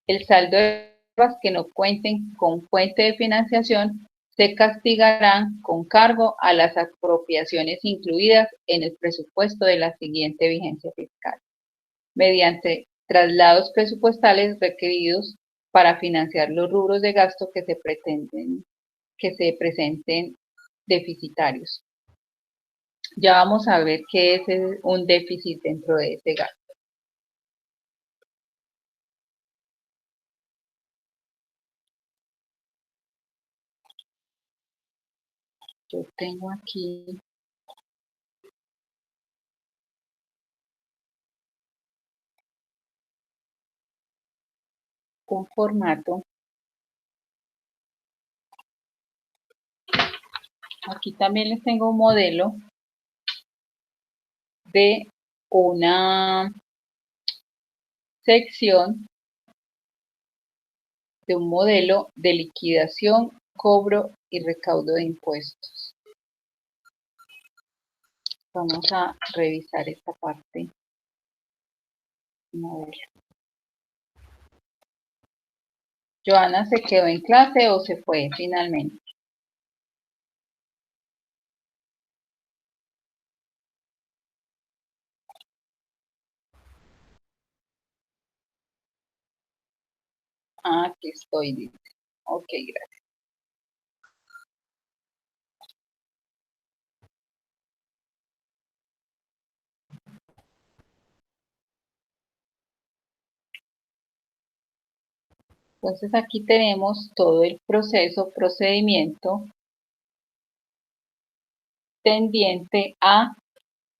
El saldo de reservas que no cuenten con fuente de financiación se castigarán con cargo a las apropiaciones incluidas en el presupuesto de la siguiente vigencia fiscal, mediante traslados presupuestales requeridos para financiar los rubros de gasto que se presenten deficitarios. Ya vamos a ver qué es un déficit dentro de ese gasto. Yo tengo aquí un formato. Aquí también les tengo un modelo de una sección de un modelo de liquidación, cobro y recaudo de impuestos. Vamos a revisar esta parte. Modelo. Joana se quedó en clase o se fue finalmente. Ah, aquí estoy, dice. Ok, gracias. Entonces aquí tenemos todo el procedimiento tendiente a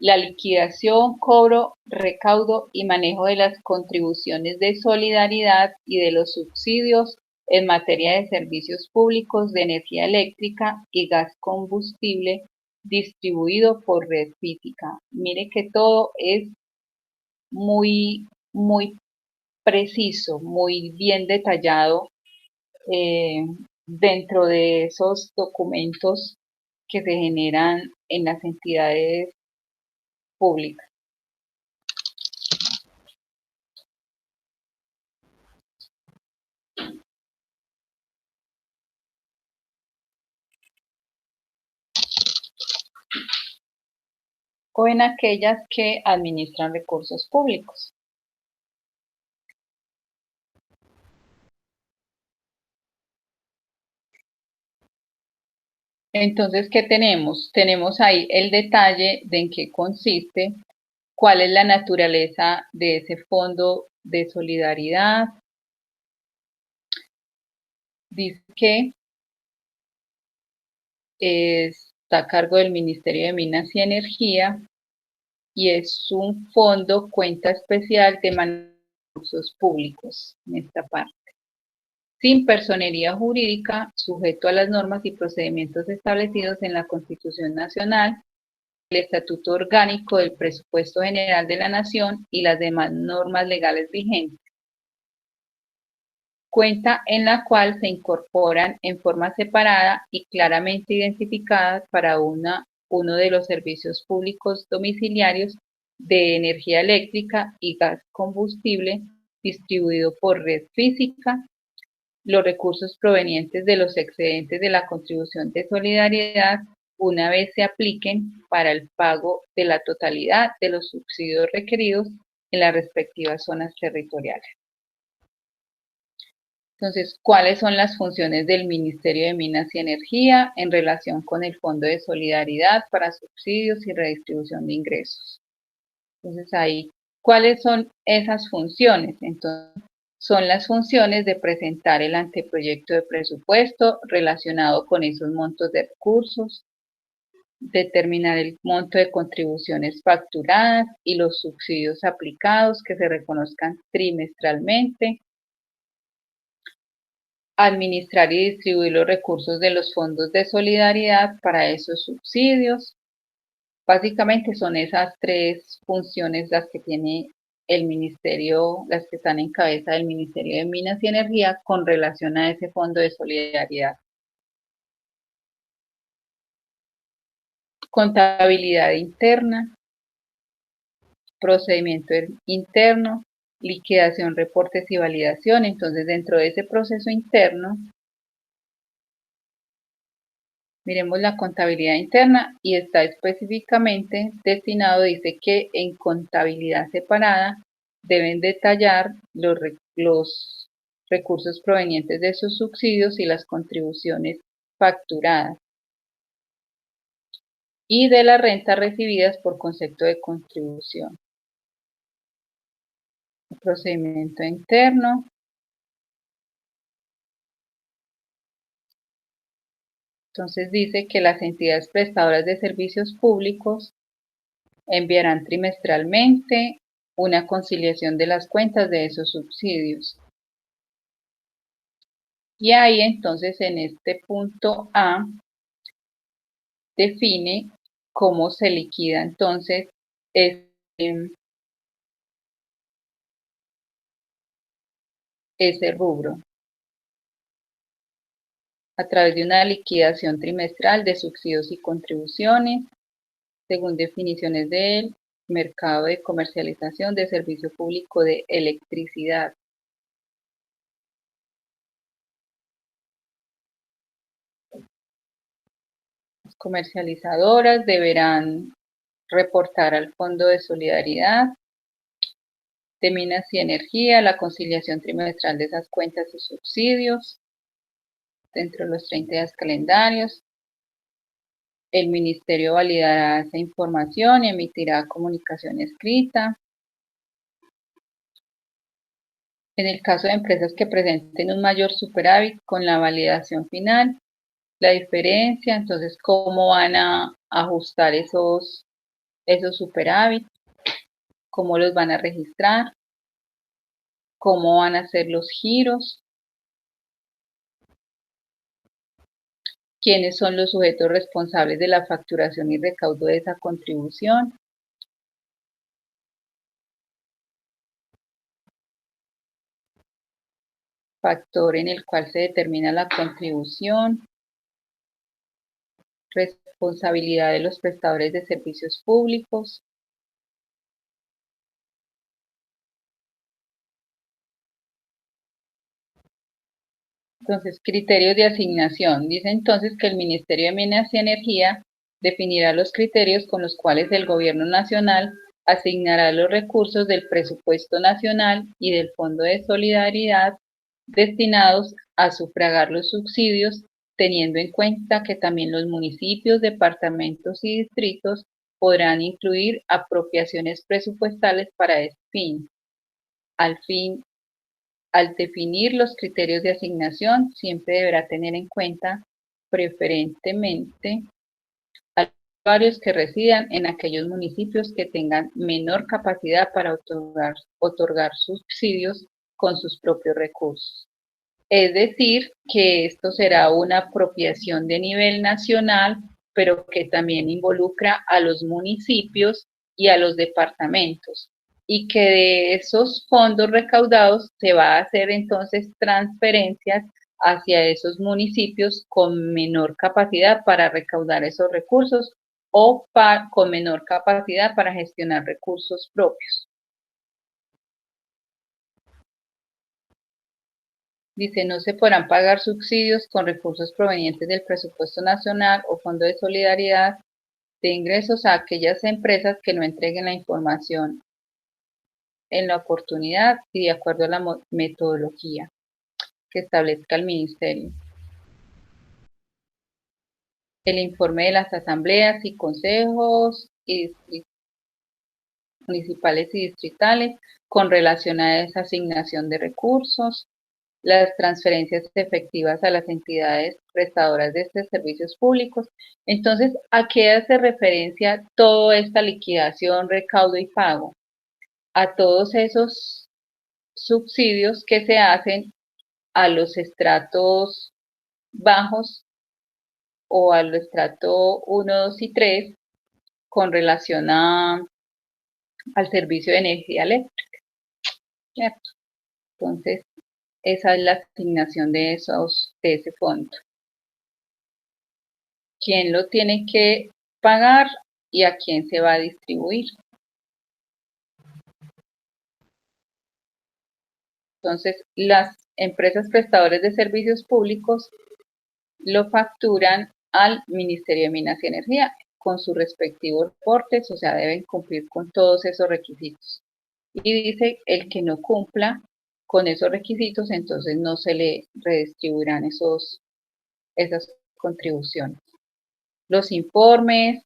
la liquidación, cobro, recaudo y manejo de las contribuciones de solidaridad y de los subsidios en materia de servicios públicos de energía eléctrica y gas combustible distribuido por red física. Mire que todo es muy preciso, muy bien detallado dentro de esos documentos que se generan en las entidades públicas. O en aquellas que administran recursos públicos. Entonces, ¿qué tenemos? Tenemos ahí el detalle de en qué consiste, cuál es la naturaleza de ese fondo de solidaridad. Dice que está a cargo del Ministerio de Minas y Energía y es un fondo cuenta especial de manejo de recursos públicos en esta parte, sin personería jurídica, sujeto a las normas y procedimientos establecidos en la Constitución Nacional, el Estatuto Orgánico del Presupuesto General de la Nación y las demás normas legales vigentes. Cuenta en la cual se incorporan en forma separada y claramente identificadas para uno de los servicios públicos domiciliarios de energía eléctrica y gas combustible distribuido por red física, los recursos provenientes de los excedentes de la contribución de solidaridad una vez se apliquen para el pago de la totalidad de los subsidios requeridos en las respectivas zonas territoriales. Entonces, ¿cuáles son las funciones del Ministerio de Minas y Energía en relación con el Fondo de Solidaridad para subsidios y redistribución de ingresos? Entonces, ahí, ¿cuáles son esas funciones? Entonces, son las funciones de presentar el anteproyecto de presupuesto relacionado con esos montos de recursos, determinar el monto de contribuciones facturadas y los subsidios aplicados que se reconozcan trimestralmente, administrar y distribuir los recursos de los fondos de solidaridad para esos subsidios. Básicamente son esas tres funciones las que tiene el ministerio, las que están en cabeza del Ministerio de Minas y Energía con relación a ese fondo de solidaridad. Contabilidad interna, procedimiento interno, liquidación, reportes y validación. Entonces, dentro de ese proceso interno, miremos la contabilidad interna y está específicamente destinado, dice que en contabilidad separada deben detallar los recursos provenientes de sus subsidios y las contribuciones facturadas y de las rentas recibidas por concepto de contribución. El procedimiento interno. Entonces dice que las entidades prestadoras de servicios públicos enviarán trimestralmente una conciliación de las cuentas de esos subsidios. Y ahí entonces en este punto A define cómo se liquida entonces ese rubro a través de una liquidación trimestral de subsidios y contribuciones según definiciones del mercado de comercialización de servicio público de electricidad. Las comercializadoras deberán reportar al Fondo de Solidaridad de Minas y Energía la conciliación trimestral de esas cuentas y subsidios dentro de los 30 días calendarios. El ministerio validará esa información y emitirá comunicación escrita. En el caso de empresas que presenten un mayor superávit con la validación final, la diferencia, entonces cómo van a ajustar esos superávit, cómo los van a registrar, cómo van a hacer los giros, quiénes son los sujetos responsables de la facturación y recaudo de esa contribución, factor en el cual se determina la contribución, responsabilidad de los prestadores de servicios públicos, entonces criterios de asignación. Dice entonces que el Ministerio de Minas y Energía definirá los criterios con los cuales el Gobierno Nacional asignará los recursos del presupuesto nacional y del Fondo de Solidaridad destinados a sufragar los subsidios, teniendo en cuenta que también los municipios, departamentos y distritos podrán incluir apropiaciones presupuestales para ese fin. Al definir los criterios de asignación, siempre deberá tener en cuenta preferentemente a los usuarios que residan en aquellos municipios que tengan menor capacidad para otorgar subsidios con sus propios recursos. Es decir, que esto será una apropiación de nivel nacional, pero que también involucra a los municipios y a los departamentos, y que de esos fondos recaudados se va a hacer entonces transferencias hacia esos municipios con menor capacidad para recaudar esos recursos o con menor capacidad para gestionar recursos propios. Dice, no se podrán pagar subsidios con recursos provenientes del presupuesto nacional o Fondo de Solidaridad de ingresos a aquellas empresas que no entreguen la información en la oportunidad y de acuerdo a la metodología que establezca el Ministerio. El informe de las asambleas y consejos municipales y distritales con relación a esa asignación de recursos, las transferencias efectivas a las entidades prestadoras de estos servicios públicos. Entonces, ¿a qué hace referencia toda esta liquidación, recaudo y pago? A todos esos subsidios que se hacen a los estratos bajos o al estrato 1, 2 y 3 con relación al servicio de energía eléctrica, ¿cierto? Entonces, esa es la asignación de ese fondo. ¿Quién lo tiene que pagar y a quién se va a distribuir? Entonces, las empresas prestadoras de servicios públicos lo facturan al Ministerio de Minas y Energía con sus respectivos reportes, o sea, deben cumplir con todos esos requisitos. Y dice, el que no cumpla con esos requisitos, entonces no se le redistribuirán esas contribuciones. Los informes,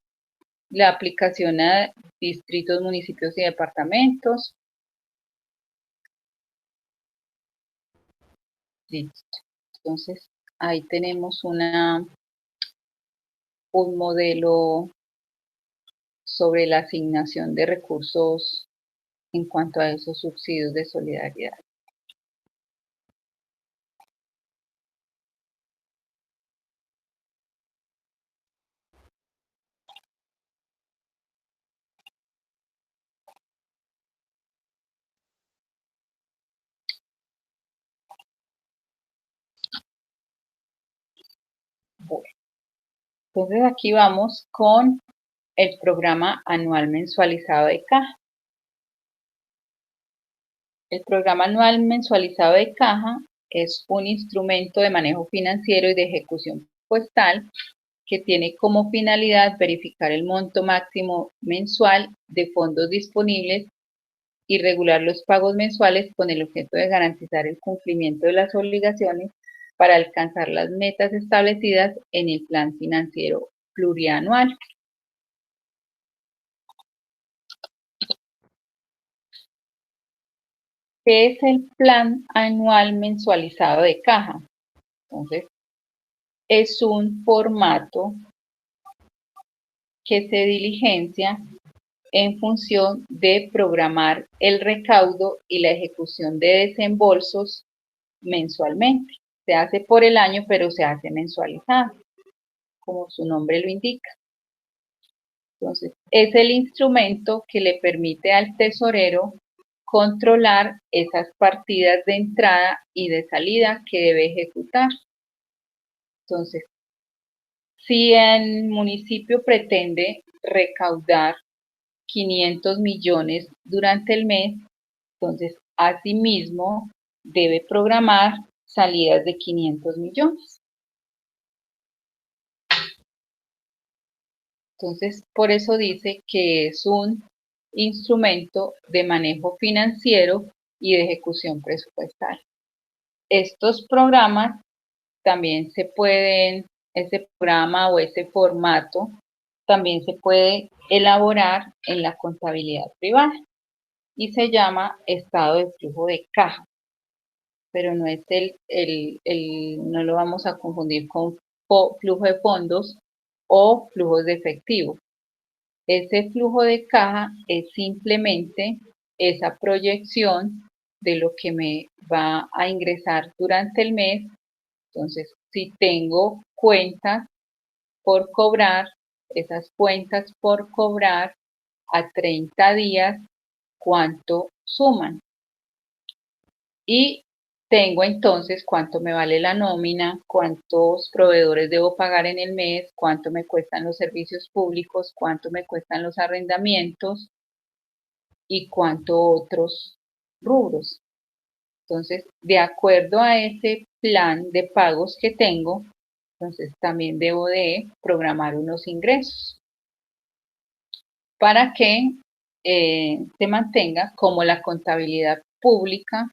la aplicación a distritos, municipios y departamentos. Listo. Entonces, ahí tenemos un modelo sobre la asignación de recursos en cuanto a esos subsidios de solidaridad. Bueno, entonces aquí vamos con el programa anual mensualizado de caja. El programa anual mensualizado de caja es un instrumento de manejo financiero y de ejecución presupuestal que tiene como finalidad verificar el monto máximo mensual de fondos disponibles y regular los pagos mensuales con el objeto de garantizar el cumplimiento de las obligaciones para alcanzar las metas establecidas en el plan financiero plurianual. ¿Qué es el plan anual mensualizado de caja? Entonces, es un formato que se diligencia en función de programar el recaudo y la ejecución de desembolsos mensualmente. Se hace por el año, pero se hace mensualizado, como su nombre lo indica. Entonces, es el instrumento que le permite al tesorero controlar esas partidas de entrada y de salida que debe ejecutar. Entonces, si el municipio pretende recaudar 500 millones durante el mes, entonces asimismo debe programar salidas de 500 millones. Entonces, por eso dice que es un instrumento de manejo financiero y de ejecución presupuestal. Estos programas también se pueden, ese programa o ese formato también se puede elaborar en la contabilidad privada y se llama estado de flujo de caja, pero no es no lo vamos a confundir con flujo de fondos o flujos de efectivo. Ese flujo de caja es simplemente esa proyección de lo que me va a ingresar durante el mes. Entonces, si tengo cuentas por cobrar, esas cuentas por cobrar a 30 días, ¿cuánto suman? Y tengo entonces cuánto me vale la nómina, cuántos proveedores debo pagar en el mes, cuánto me cuestan los servicios públicos, cuánto me cuestan los arrendamientos y cuánto otros rubros. Entonces, de acuerdo a ese plan de pagos que tengo, entonces también debo de programar unos ingresos para que se mantenga como la contabilidad pública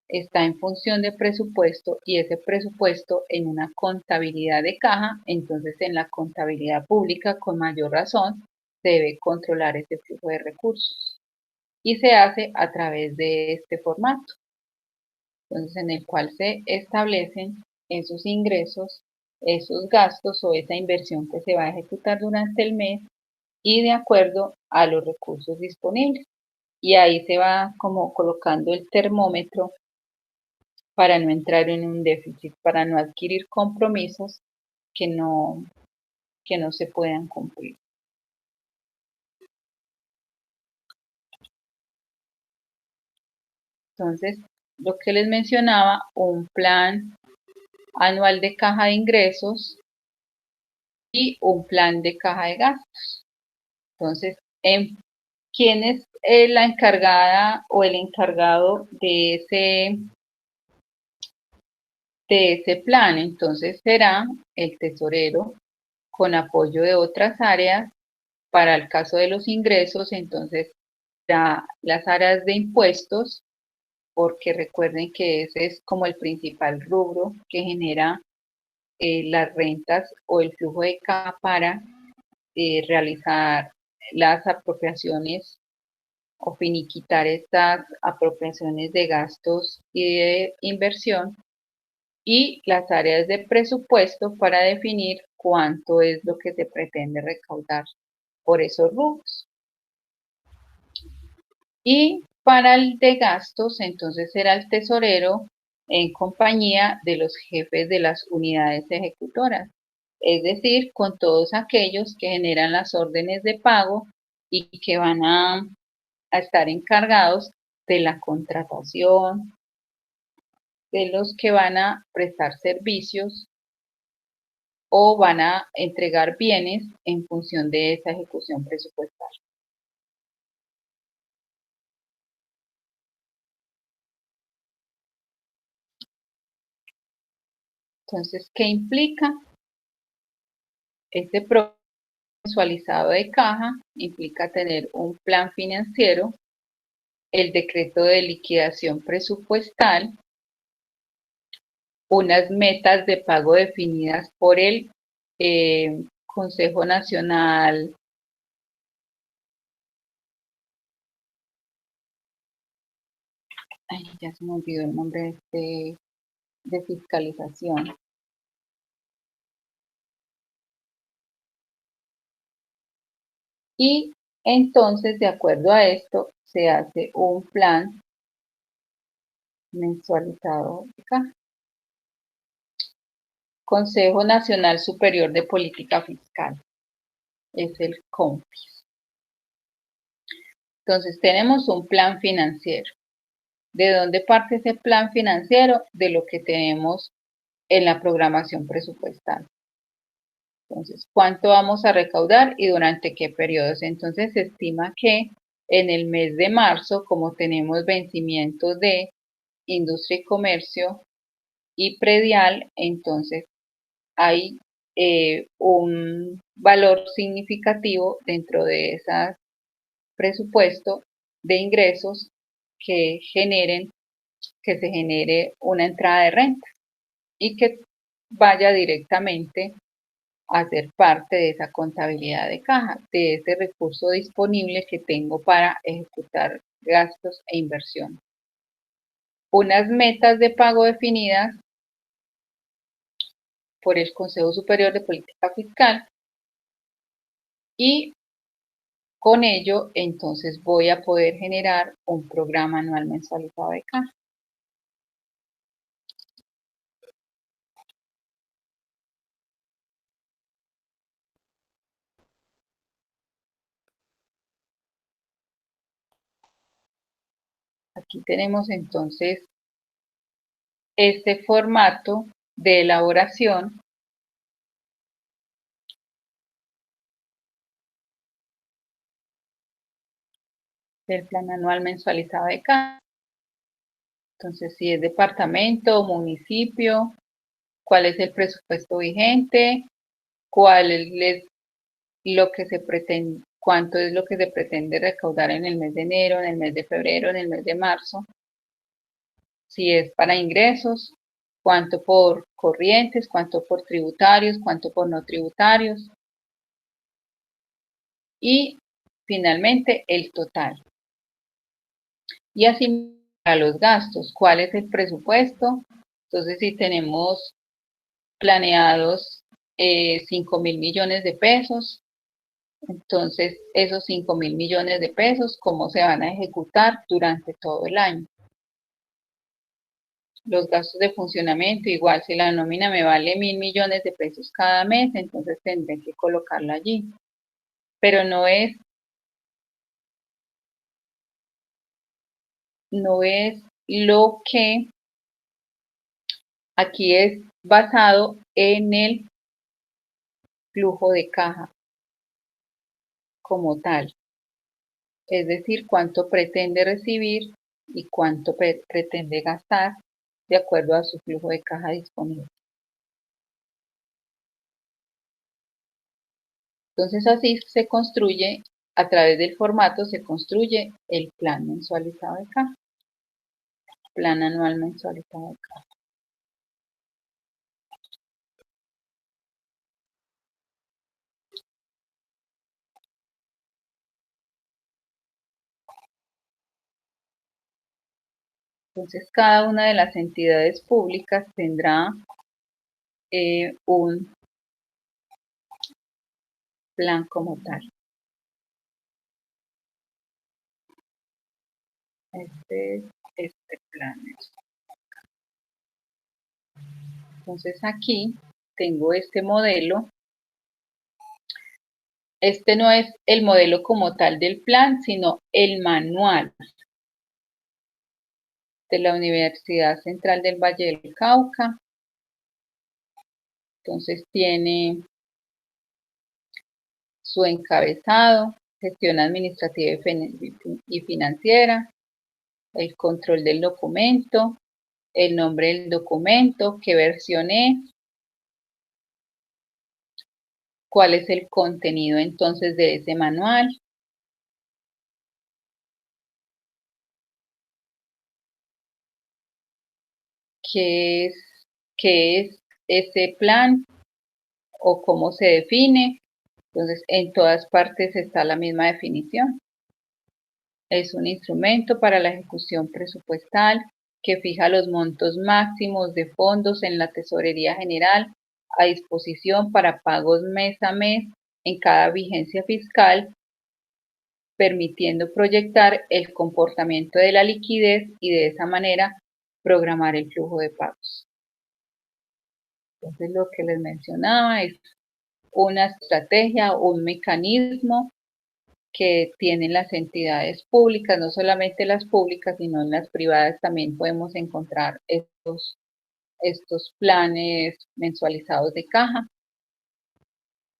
está en función de presupuesto y ese presupuesto en una contabilidad de caja, entonces en la contabilidad pública con mayor razón se debe controlar ese flujo de recursos y se hace a través de este formato, entonces en el cual se establecen esos ingresos, esos gastos o esa inversión que se va a ejecutar durante el mes y de acuerdo a los recursos disponibles. Y ahí se va como colocando el termómetro para no entrar en un déficit, para no adquirir compromisos que no se puedan cumplir. Entonces, lo que les mencionaba, un plan anual de caja de ingresos y un plan de caja de gastos. Entonces, ¿quién es la encargada o el encargado de ese plan? Entonces será el tesorero con apoyo de otras áreas. Para el caso de los ingresos, entonces las áreas de impuestos, porque recuerden que ese es como el principal rubro que genera las rentas o el flujo de caja para realizar las apropiaciones o finiquitar estas apropiaciones de gastos y de inversión, y las áreas de presupuesto para definir cuánto es lo que se pretende recaudar por esos rubros. Y para el de gastos, entonces será el tesorero en compañía de los jefes de las unidades ejecutoras, es decir, con todos aquellos que generan las órdenes de pago y que van a estar encargados de la contratación, de los que van a prestar servicios o van a entregar bienes en función de esa ejecución presupuestal. Entonces, ¿qué implica? Este programa mensualizado de caja implica tener un plan financiero, el decreto de liquidación presupuestal, unas metas de pago definidas por el Consejo Nacional ya se me olvidó el nombre de fiscalización. Y entonces, de acuerdo a esto, se hace un plan mensualizado de caja. Consejo Nacional Superior de Política Fiscal, es el CONFIS. Entonces, tenemos un plan financiero. ¿De dónde parte ese plan financiero? De lo que tenemos en la programación presupuestal. Entonces, ¿cuánto vamos a recaudar y durante qué periodos? Entonces, se estima que en el mes de marzo, como tenemos vencimientos de industria y comercio y predial, entonces hay un valor significativo dentro de ese presupuesto de ingresos que se genere una entrada de renta y que vaya directamente a ser parte de esa contabilidad de caja, de ese recurso disponible que tengo para ejecutar gastos e inversión. Unas metas de pago definidas por el Consejo Superior de Política Fiscal, y con ello entonces voy a poder generar un programa anual mensualizado de caja. Aquí tenemos entonces este formato de elaboración del plan anual mensualizado de caja. Entonces, si es departamento o municipio, cuál es el presupuesto vigente, cuál es lo que se pretende, cuánto es lo que se pretende recaudar en el mes de enero, en el mes de febrero, en el mes de marzo. Si es para ingresos, cuánto por corrientes, cuánto por tributarios, cuánto por no tributarios. Y finalmente el total. Y así para los gastos, ¿cuál es el presupuesto? Entonces, si tenemos planeados 5.000 millones de pesos, entonces esos 5.000 millones de pesos, ¿cómo se van a ejecutar durante todo el año? Los gastos de funcionamiento, igual si la nómina me vale 1.000 millones de pesos cada mes, entonces tendré que colocarla allí. Pero no es lo que aquí es basado en el flujo de caja como tal. Es decir, cuánto pretende recibir y cuánto pretende gastar de acuerdo a su flujo de caja disponible. Entonces así se construye, a través del formato se construye el plan mensualizado de caja, plan anual mensualizado de caja. Entonces cada una de las entidades públicas tendrá un plan como tal. Este es este plan. Entonces aquí tengo este modelo. Este no es el modelo como tal del plan, sino el manual de la Universidad Central del Valle del Cauca. Entonces tiene su encabezado, gestión administrativa y financiera, el control del documento, el nombre del documento, qué versión es, cuál es el contenido entonces de ese manual, qué es ese plan o cómo se define. Entonces, en todas partes está la misma definición. Es un instrumento para la ejecución presupuestal que fija los montos máximos de fondos en la Tesorería General a disposición para pagos mes a mes en cada vigencia fiscal, permitiendo proyectar el comportamiento de la liquidez y de esa manera programar el flujo de pagos. Entonces, lo que les mencionaba es una estrategia, un mecanismo que tienen las entidades públicas, no solamente las públicas, sino en las privadas también podemos encontrar estos planes mensualizados de caja.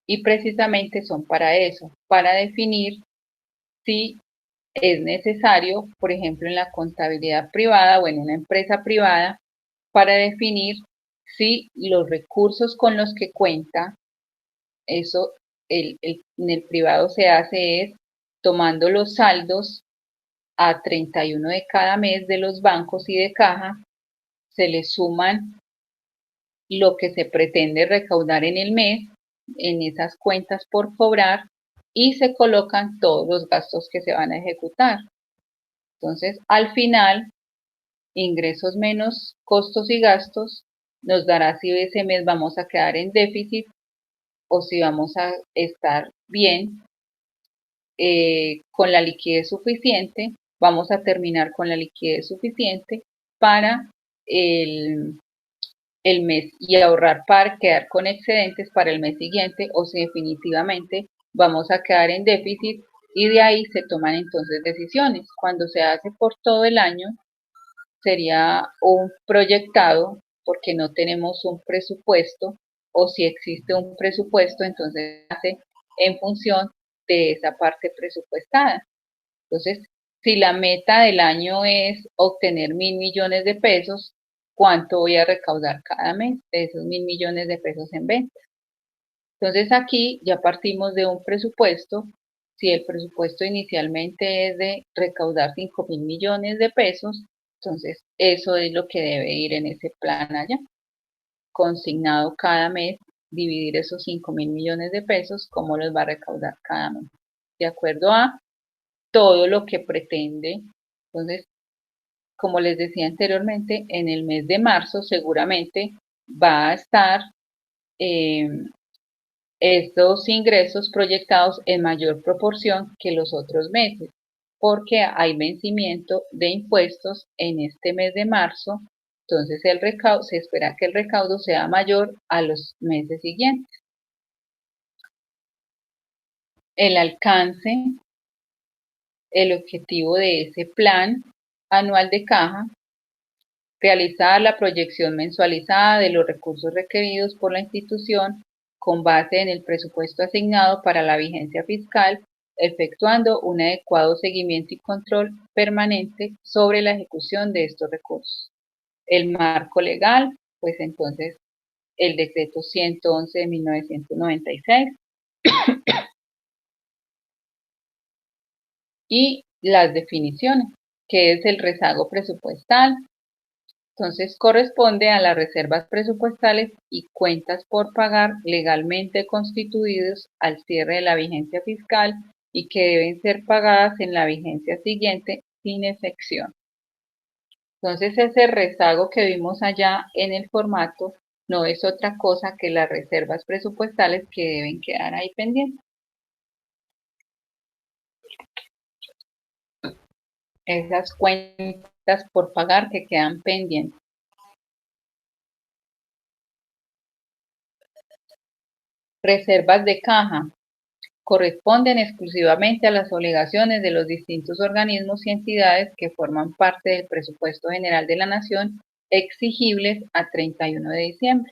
Y precisamente son para eso, para definir si es necesario, por ejemplo, en la contabilidad privada o en una empresa privada, para definir si los recursos con los que cuenta, eso en el privado se hace es tomando los saldos a 31 de cada mes de los bancos y de caja, se le suman lo que se pretende recaudar en el mes en esas cuentas por cobrar y se colocan todos los gastos que se van a ejecutar. Entonces, al final, ingresos menos costos y gastos nos dará si ese mes vamos a quedar en déficit o si vamos a estar bien con la liquidez suficiente, vamos a terminar con la liquidez suficiente para el, el mes y ahorrar para quedar con excedentes para el mes siguiente o si definitivamente vamos a quedar en déficit y de ahí se toman entonces decisiones. Cuando se hace por todo el año sería un proyectado porque no tenemos un presupuesto o si existe un presupuesto entonces se hace en función de esa parte presupuestada. Entonces, si la meta del año es obtener 1.000 millones de pesos, ¿cuánto voy a recaudar cada mes de esos 1.000 millones de pesos en ventas? Entonces aquí ya partimos de un presupuesto. Si el presupuesto inicialmente es de recaudar 5.000 millones de pesos, entonces eso es lo que debe ir en ese plan allá, consignado cada mes, dividir esos 5.000 millones de pesos, cómo los va a recaudar cada mes, de acuerdo a todo lo que pretende. Entonces, como les decía anteriormente, en el mes de marzo seguramente va a estar eh, estos ingresos proyectados en mayor proporción que los otros meses, porque hay vencimiento de impuestos en este mes de marzo Entonces se espera que el recaudo sea mayor a los meses siguientes. El alcance, el objetivo de ese plan anual de caja, realizar la proyección mensualizada de los recursos requeridos por la institución con base en el presupuesto asignado para la vigencia fiscal, efectuando un adecuado seguimiento y control permanente sobre la ejecución de estos recursos. El marco legal, pues entonces el decreto 111 de 1996 y las definiciones, que es el rezago presupuestal. Entonces corresponde a las reservas presupuestales y cuentas por pagar legalmente constituidos al cierre de la vigencia fiscal y que deben ser pagadas en la vigencia siguiente sin excepción. Entonces ese rezago que vimos allá en el formato no es otra cosa que las reservas presupuestales que deben quedar ahí pendientes. Esas cuentas por pagar que quedan pendientes. Reservas de caja corresponden exclusivamente a las obligaciones de los distintos organismos y entidades que forman parte del presupuesto general de la Nación exigibles a 31 de diciembre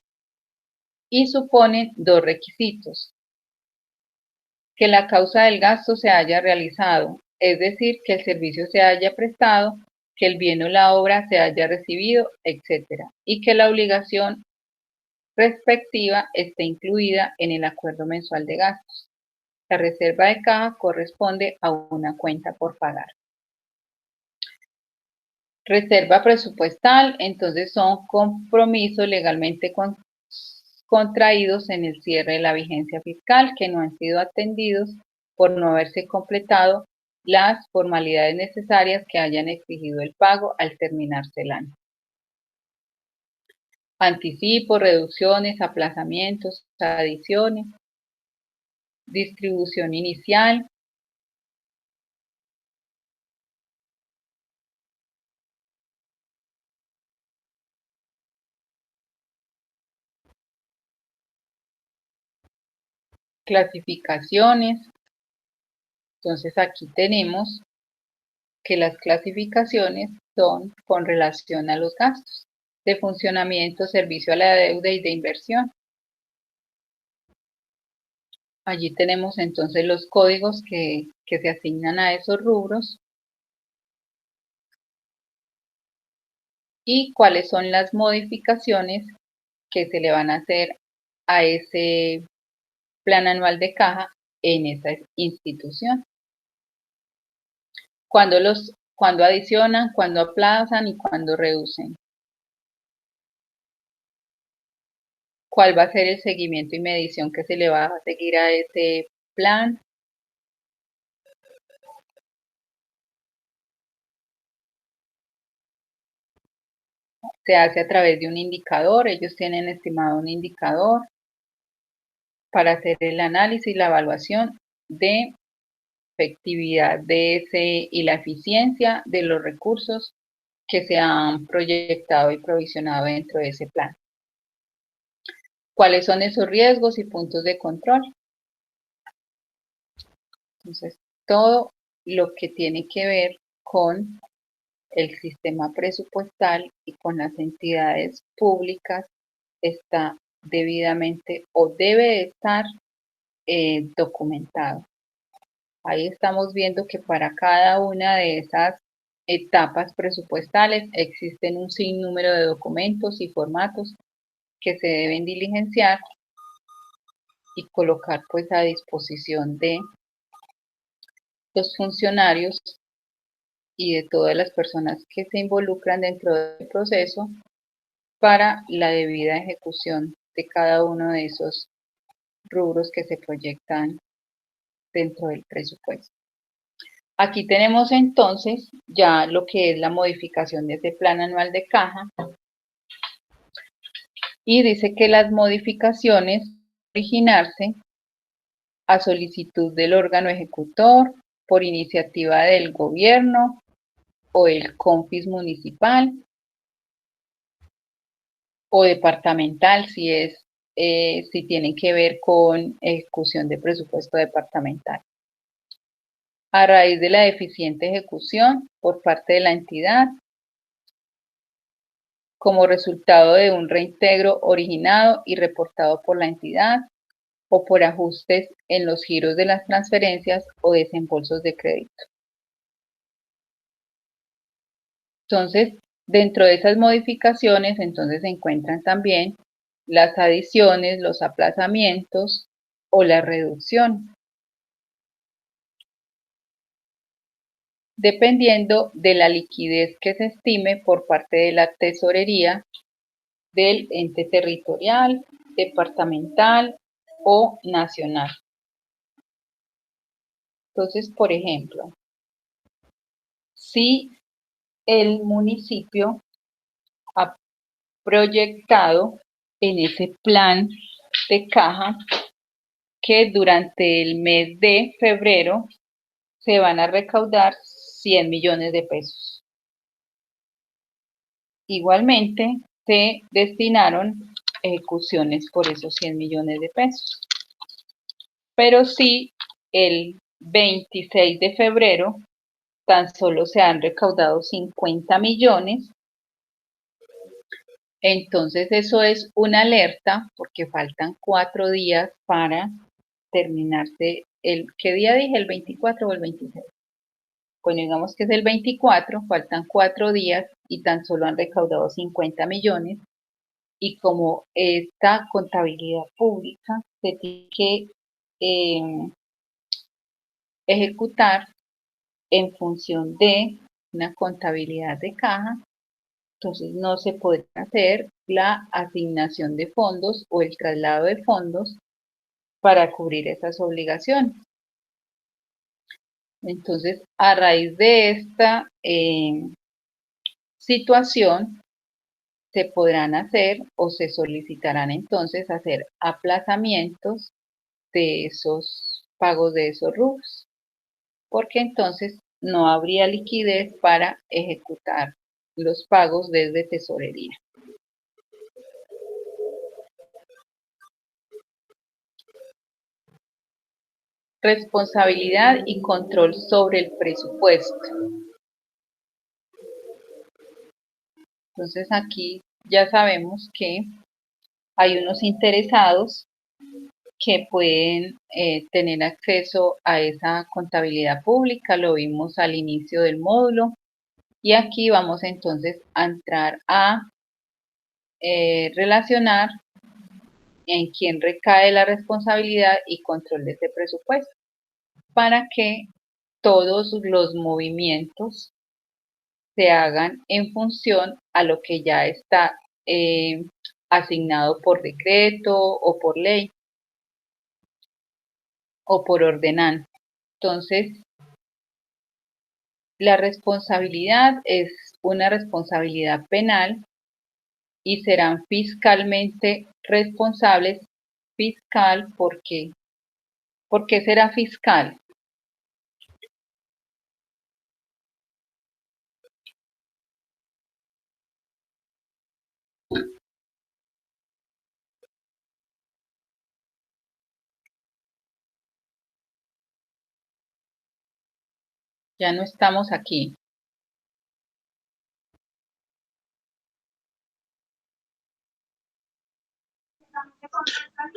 y suponen dos requisitos: que la causa del gasto se haya realizado, es decir, que el servicio se haya prestado, que el bien o la obra se haya recibido, etc. Y que la obligación respectiva esté incluida en el acuerdo mensual de gastos. La reserva de caja corresponde a una cuenta por pagar. Reserva presupuestal, entonces son compromisos legalmente contraídos en el cierre de la vigencia fiscal que no han sido atendidos por no haberse completado las formalidades necesarias que hayan exigido el pago al terminarse el año. Anticipos, reducciones, aplazamientos, adiciones, distribución inicial, clasificaciones. Entonces aquí tenemos que las clasificaciones son con relación a los gastos de funcionamiento, servicio a la deuda y de inversión. Allí tenemos entonces los códigos que se asignan a esos rubros y cuáles son las modificaciones que se le van a hacer a ese plan anual de caja en esa institución. Cuando adicionan, cuando aplazan y cuando reducen. ¿Cuál va a ser el seguimiento y medición que se le va a seguir a ese plan? Se hace a través de un indicador. Ellos tienen estimado un indicador para hacer el análisis y la evaluación de efectividad de ese y la eficiencia de los recursos que se han proyectado y provisionado dentro de ese plan. ¿Cuáles son esos riesgos y puntos de control? Entonces, todo lo que tiene que ver con el sistema presupuestal y con las entidades públicas está debidamente o debe estar documentado. Ahí estamos viendo que para cada una de esas etapas presupuestales existen un sinnúmero de documentos y formatos que se deben diligenciar y colocar pues a disposición de los funcionarios y de todas las personas que se involucran dentro del proceso para la debida ejecución de cada uno de esos rubros que se proyectan dentro del presupuesto. Aquí tenemos entonces ya lo que es la modificación de ese plan anual de caja y dice que las modificaciones originarse a solicitud del órgano ejecutor, por iniciativa del gobierno o el CONFIS municipal, o departamental si tienen que ver con ejecución de presupuesto departamental. A raíz de la deficiente ejecución por parte de la entidad, como resultado de un reintegro originado y reportado por la entidad, o por ajustes en los giros de las transferencias o desembolsos de crédito. Entonces, dentro de esas modificaciones, entonces se encuentran también las adiciones, los aplazamientos o la reducción, dependiendo de la liquidez que se estime por parte de la tesorería del ente territorial, departamental o nacional. Entonces, por ejemplo, si el municipio ha proyectado en ese plan de caja que durante el mes de febrero se van a recaudar 100 millones de pesos. Igualmente, se destinaron ejecuciones por esos 100 millones de pesos. Pero si el 26 de febrero tan solo se han recaudado 50 millones, entonces eso es una alerta porque faltan 4 días para terminarse ¿qué día dije? ¿El 24 o el 26? Pues digamos que es el 24, faltan 4 días y tan solo han recaudado 50 millones. Y como esta contabilidad pública se tiene que ejecutar en función de una contabilidad de caja, entonces no se puede hacer la asignación de fondos o el traslado de fondos para cubrir esas obligaciones. Entonces, a raíz de esta situación, se podrán hacer o se solicitarán entonces hacer aplazamientos de esos pagos de esos rubros, porque entonces no habría liquidez para ejecutar los pagos desde tesorería. Responsabilidad y control sobre el presupuesto. Entonces aquí ya sabemos que hay unos interesados que pueden tener acceso a esa contabilidad pública, lo vimos al inicio del módulo, y aquí vamos entonces a entrar a relacionar en quién recae la responsabilidad y control de ese presupuesto, para que todos los movimientos se hagan en función a lo que ya está asignado por decreto o por ley o por ordenanza. Entonces, la responsabilidad es una responsabilidad penal y serán fiscalmente responsables. Fiscal, ¿por qué? ¿Por qué será fiscal? Ya no estamos aquí.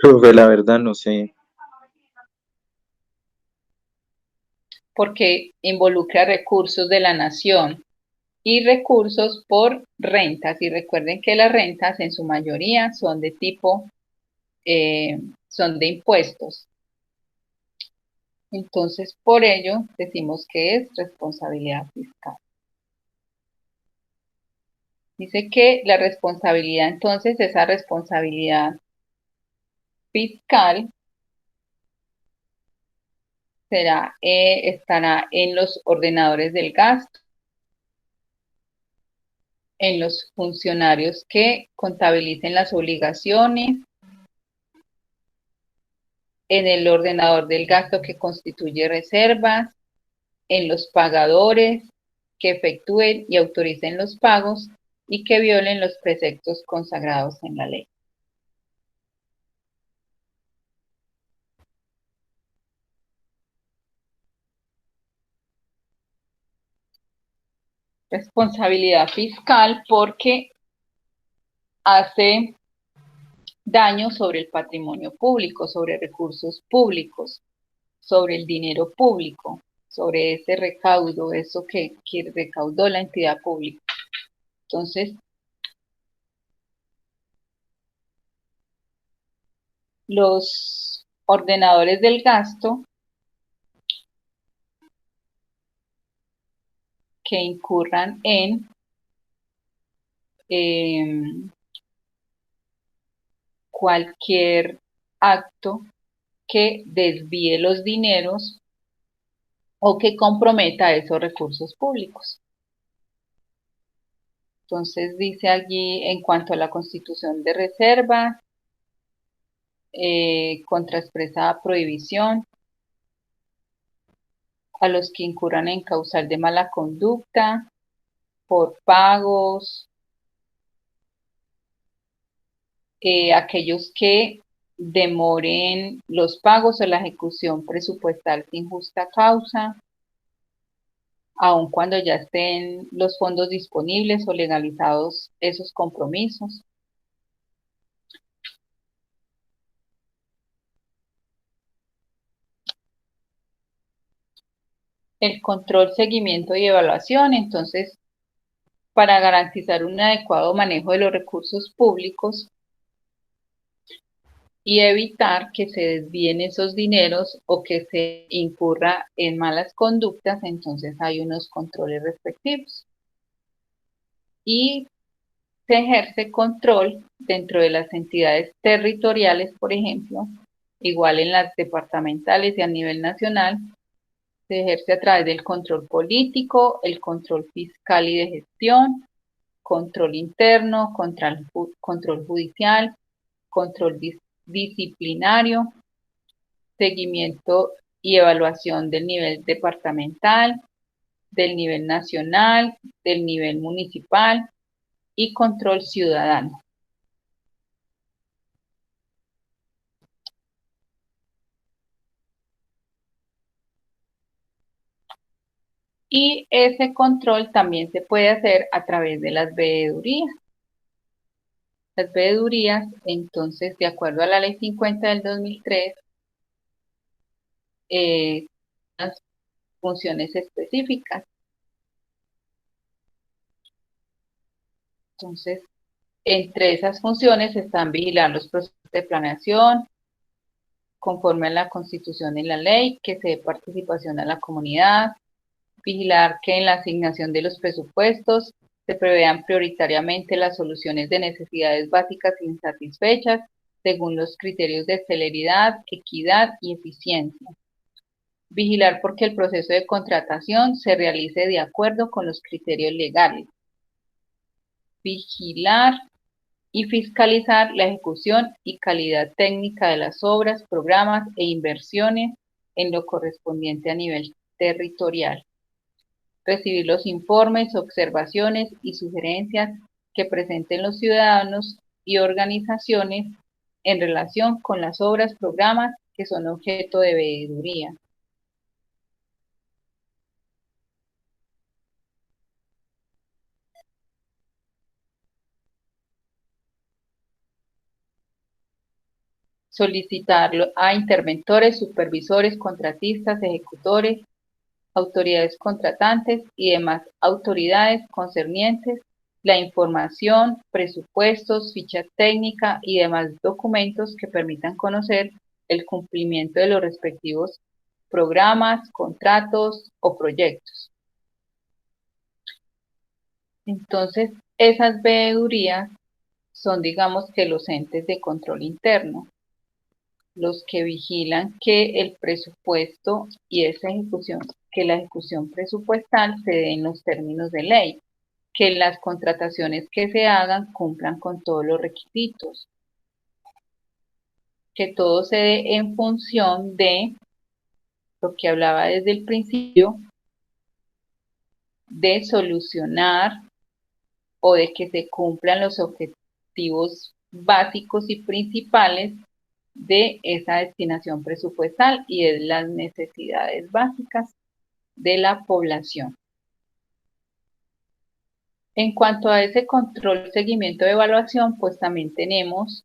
Profe, la verdad no sé. Porque involucra recursos de la nación y recursos por rentas. Y recuerden que las rentas en su mayoría son de tipo, son de impuestos. Entonces, por ello, decimos que es responsabilidad fiscal. Dice que la responsabilidad, entonces, esa responsabilidad fiscal estará en los ordenadores del gasto, en los funcionarios que contabilicen las obligaciones, en el ordenador del gasto que constituye reservas, en los pagadores que efectúen y autoricen los pagos y que violen los preceptos consagrados en la ley. Responsabilidad fiscal porque hace daño sobre el patrimonio público, sobre recursos públicos, sobre el dinero público, sobre ese recaudo, eso que recaudó la entidad pública. Entonces, los ordenadores del gasto que incurran en cualquier acto que desvíe los dineros o que comprometa esos recursos públicos. Entonces dice allí en cuanto a la constitución de reserva, contra expresa prohibición, a los que incurran en causal de mala conducta, por pagos, aquellos que demoren los pagos o la ejecución presupuestal sin justa causa, aun cuando ya estén los fondos disponibles o legalizados esos compromisos. El control, seguimiento y evaluación, entonces, para garantizar un adecuado manejo de los recursos públicos y evitar que se desvíen esos dineros o que se incurra en malas conductas, entonces hay unos controles respectivos. Y se ejerce control dentro de las entidades territoriales, por ejemplo, igual en las departamentales y a nivel nacional, se ejerce a través del control político, el control fiscal y de gestión, control interno, control judicial, control disciplinario, seguimiento y evaluación del nivel departamental, del nivel nacional, del nivel municipal y control ciudadano. Y ese control también se puede hacer a través de las veedurías. Las veedurías, entonces, de acuerdo a la Ley 50 del 2003, las funciones específicas. Entonces, entre esas funciones están vigilar los procesos de planeación, conforme a la Constitución y la ley, que se dé participación a la comunidad, vigilar que en la asignación de los presupuestos se prevean prioritariamente las soluciones de necesidades básicas insatisfechas según los criterios de celeridad, equidad y eficiencia. Vigilar porque el proceso de contratación se realice de acuerdo con los criterios legales. Vigilar y fiscalizar la ejecución y calidad técnica de las obras, programas e inversiones en lo correspondiente a nivel territorial. Recibir los informes, observaciones y sugerencias que presenten los ciudadanos y organizaciones en relación con las obras, programas que son objeto de veeduría. Solicitarlo a interventores, supervisores, contratistas, ejecutores, autoridades contratantes y demás autoridades concernientes la información, presupuestos, ficha técnica y demás documentos que permitan conocer el cumplimiento de los respectivos programas, contratos o proyectos. Entonces, esas veedurías son, digamos, que los entes de control interno, los que vigilan que el presupuesto y esa ejecución, que la ejecución presupuestal se dé en los términos de ley, que las contrataciones que se hagan cumplan con todos los requisitos, que todo se dé en función de lo que hablaba desde el principio, de solucionar o de que se cumplan los objetivos básicos y principales de esa destinación presupuestal y de las necesidades básicas de la población. En cuanto a ese control, seguimiento de evaluación, pues también tenemos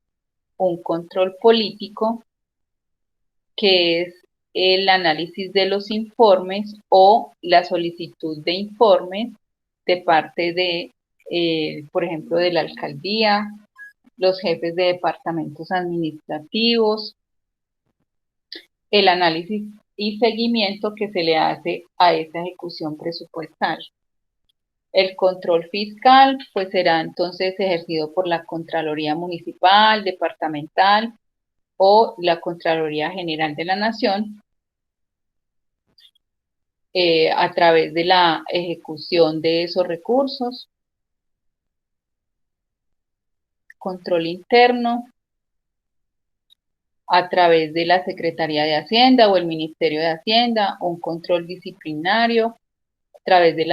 un control político, que es el análisis de los informes o la solicitud de informes de parte de, por ejemplo, de la alcaldía, los jefes de departamentos administrativos, el análisis y seguimiento que se le hace a esa ejecución presupuestal. El control fiscal pues será entonces ejercido por la Contraloría Municipal, Departamental o la Contraloría General de la Nación, a través de la ejecución de esos recursos. Control interno a través de la Secretaría de Hacienda o el Ministerio de Hacienda, un control disciplinario a través de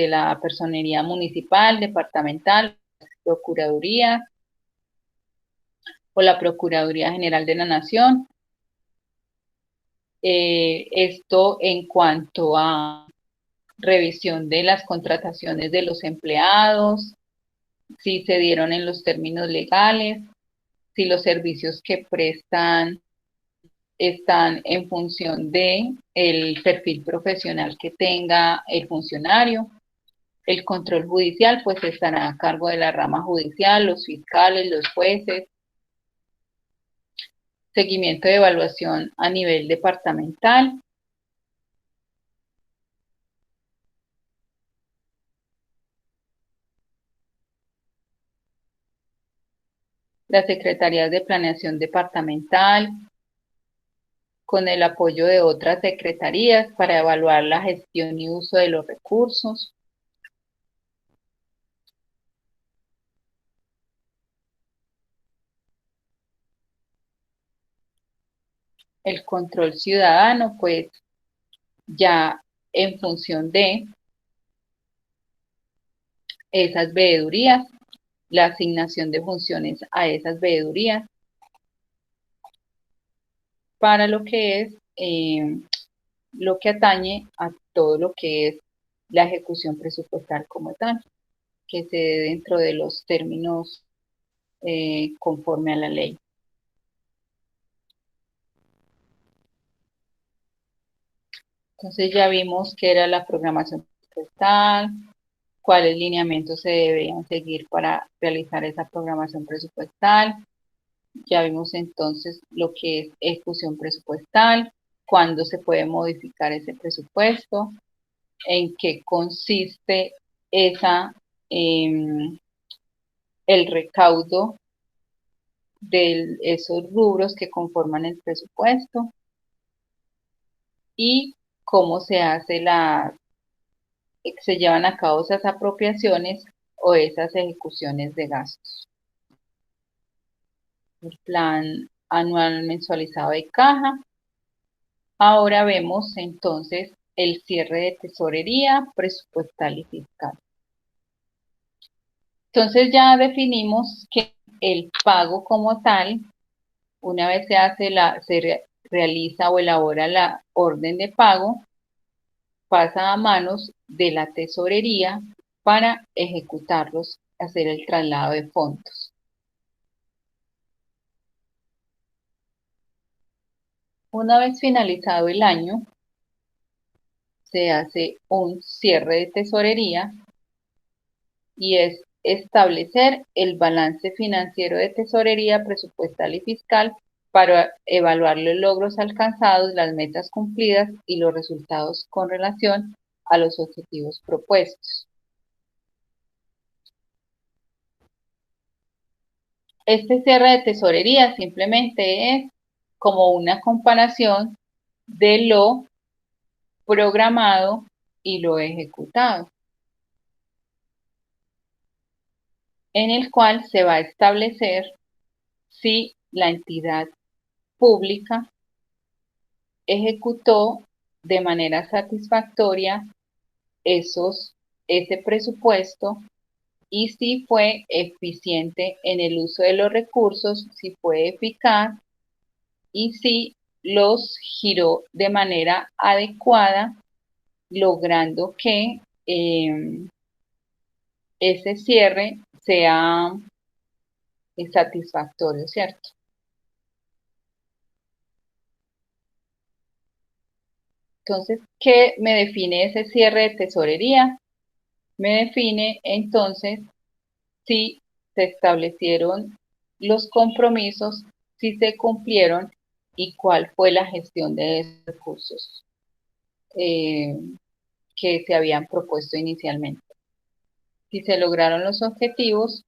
la personería municipal, departamental, procuraduría o la Procuraduría General de la Nación. Esto en cuanto a revisión de las contrataciones de los empleados, si se dieron en los términos legales, si los servicios que prestan están en función de el perfil profesional que tenga el funcionario. El control judicial pues estará a cargo de la rama judicial, los fiscales, los jueces. Seguimiento de evaluación a nivel departamental. Las secretarías de planeación departamental, con el apoyo de otras secretarías para evaluar la gestión y uso de los recursos. El control ciudadano, pues ya en función de esas veedurías, la asignación de funciones a esas veedurías para lo que es lo que atañe a todo lo que es la ejecución presupuestal como tal, que se dé dentro de los términos conforme a la ley. Entonces ya vimos qué era la programación presupuestal, cuáles lineamientos se deberían seguir para realizar esa programación presupuestal. Ya vimos entonces lo que es ejecución presupuestal, cuándo se puede modificar ese presupuesto, en qué consiste esa, el recaudo de esos rubros que conforman el presupuesto y cómo se llevan a cabo esas apropiaciones o esas ejecuciones de gastos. El plan anual mensualizado de caja. Ahora vemos entonces el cierre de tesorería, presupuestal y fiscal. Entonces ya definimos que el pago como tal, una vez se realiza o elabora la orden de pago, pasa a manos de la tesorería para ejecutarlos, hacer el traslado de fondos. Una vez finalizado el año, se hace un cierre de tesorería y es establecer el balance financiero de tesorería presupuestal y fiscal para evaluar los logros alcanzados, las metas cumplidas y los resultados con relación a los objetivos propuestos. Este cierre de tesorería simplemente es como una comparación de lo programado y lo ejecutado, en el cual se va a establecer si la entidad pública ejecutó de manera satisfactoria ese presupuesto y si fue eficiente en el uso de los recursos, si fue eficaz y si los giró de manera adecuada, logrando que ese cierre sea satisfactorio, ¿cierto? Entonces, ¿qué me define ese cierre de tesorería? Me define entonces si se establecieron los compromisos, si se cumplieron y cuál fue la gestión de esos recursos que se habían propuesto inicialmente. Si se lograron los objetivos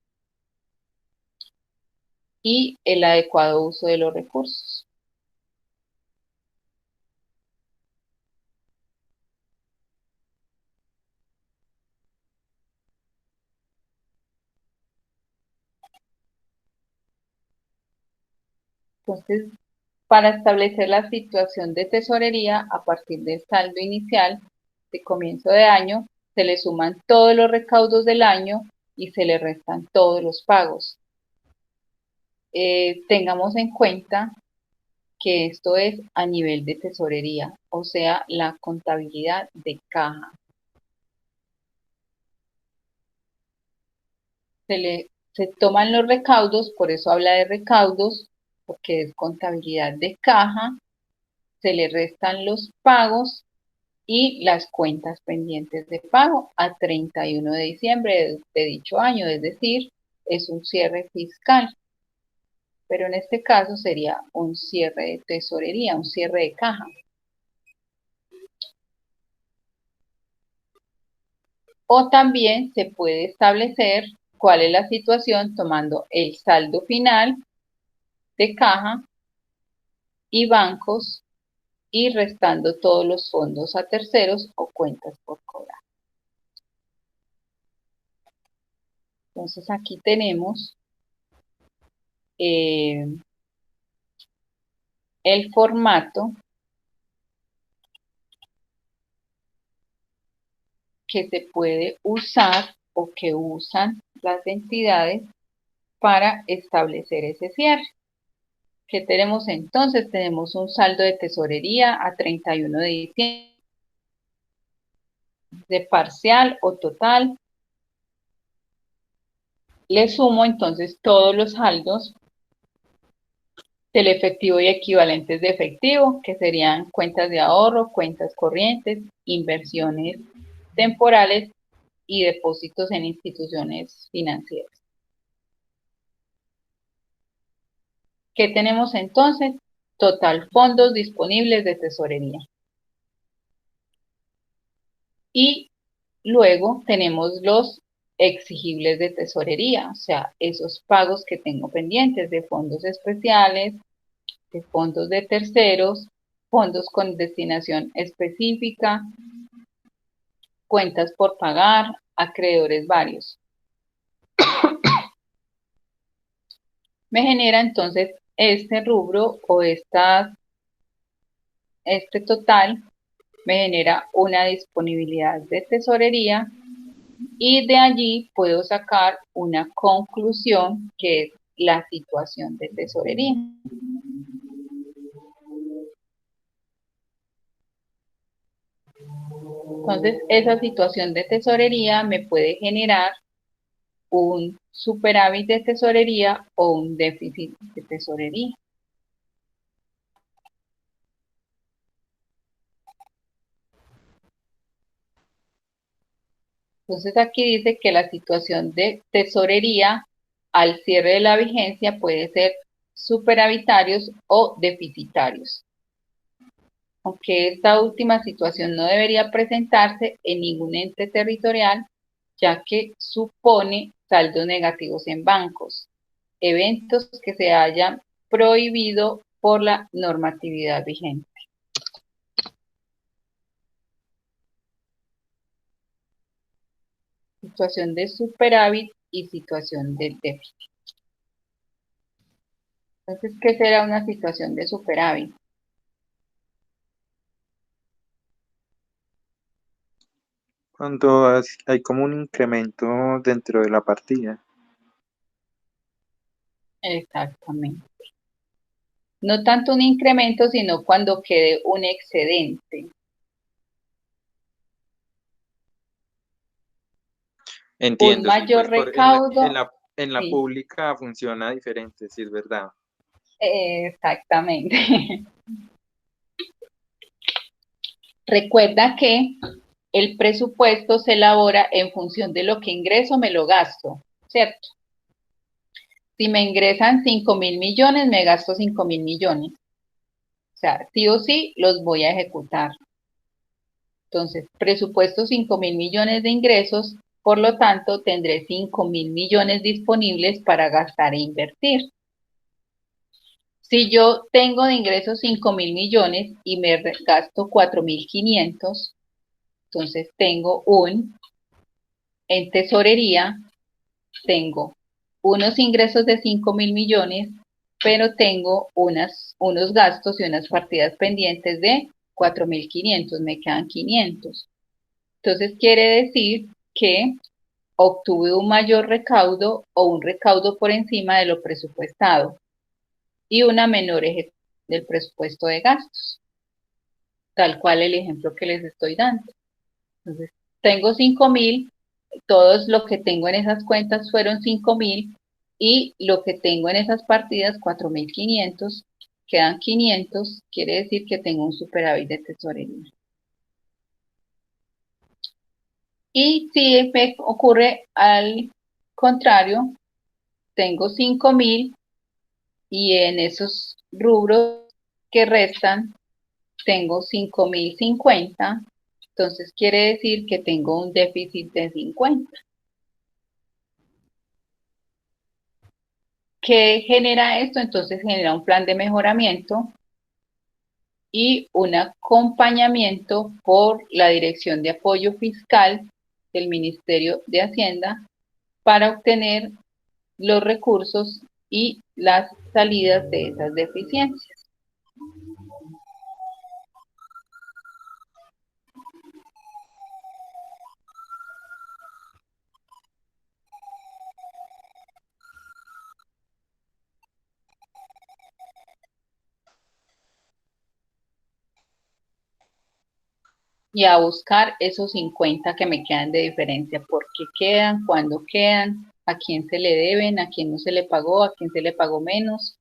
y el adecuado uso de los recursos. Entonces, para establecer la situación de tesorería a partir del saldo inicial de comienzo de año, se le suman todos los recaudos del año y se le restan todos los pagos. Tengamos en cuenta que esto es a nivel de tesorería, o sea, la contabilidad de caja. Se toman los recaudos, por eso habla de recaudos, porque es contabilidad de caja, se le restan los pagos y las cuentas pendientes de pago a 31 de diciembre de dicho año, es decir, es un cierre fiscal, pero en este caso sería un cierre de tesorería, un cierre de caja. O también se puede establecer cuál es la situación tomando el saldo final de caja y bancos y restando todos los fondos a terceros o cuentas por cobrar. Entonces aquí tenemos el formato que se puede usar o que usan las entidades para establecer ese cierre. ¿Qué tenemos entonces? Tenemos un saldo de tesorería a 31 de diciembre, de parcial o total. Le sumo entonces todos los saldos del efectivo y equivalentes de efectivo, que serían cuentas de ahorro, cuentas corrientes, inversiones temporales y depósitos en instituciones financieras. ¿Qué tenemos entonces? Total fondos disponibles de tesorería. Y luego tenemos los exigibles de tesorería, o sea, esos pagos que tengo pendientes de fondos especiales, de fondos de terceros, fondos con destinación específica, cuentas por pagar, acreedores varios. Me genera entonces este rubro o este total me genera una disponibilidad de tesorería y de allí puedo sacar una conclusión que es la situación de tesorería. Entonces, esa situación de tesorería me puede generar un superávit de tesorería o un déficit de tesorería. Entonces aquí dice que la situación de tesorería al cierre de la vigencia puede ser superavitarios o deficitarios. Aunque esta última situación no debería presentarse en ningún ente territorial, ya que supone saldos negativos en bancos, eventos que se hayan prohibido por la normatividad vigente. Situación de superávit y situación del déficit. Entonces, ¿qué será una situación de superávit? Cuando hay como un incremento dentro de la partida. Exactamente. No tanto un incremento, sino cuando quede un excedente. Un Entiendo, sí, mayor pues en recaudo, en la sí, pública funciona diferente, sí es verdad. exactamente. Recuerda que el presupuesto se elabora en función de lo que ingreso, me lo gasto, ¿cierto? Si me ingresan 5.000 millones, me gasto 5.000 millones. O sea, sí o sí los voy a ejecutar. Entonces, presupuesto 5.000 millones de ingresos, por lo tanto, tendré 5.000 millones disponibles para gastar e invertir. Si yo tengo de ingresos 5.000 millones y me gasto 4.500, entonces tengo en tesorería, tengo unos ingresos de 5.000 millones, pero tengo unos gastos y unas partidas pendientes de 4.500, me quedan 500. Entonces quiere decir que obtuve un mayor recaudo o un recaudo por encima de lo presupuestado y una menor ejecución del presupuesto de gastos, tal cual el ejemplo que les estoy dando. Entonces, tengo 5.000, todos lo que tengo en esas cuentas fueron 5.000 y lo que tengo en esas partidas 4.500, quedan 500, quiere decir que tengo un superávit de tesorería. Y si me ocurre al contrario, tengo 5.000 y en esos rubros que restan tengo 5.050, entonces quiere decir que tengo un déficit de 50. ¿Qué genera esto? Entonces genera un plan de mejoramiento y un acompañamiento por la Dirección de Apoyo Fiscal del Ministerio de Hacienda para obtener los recursos y las salidas de esas deficiencias. Y a buscar esos 50 que me quedan de diferencia, por qué quedan, cuándo quedan, a quién se le deben, a quién no se le pagó, a quién se le pagó menos.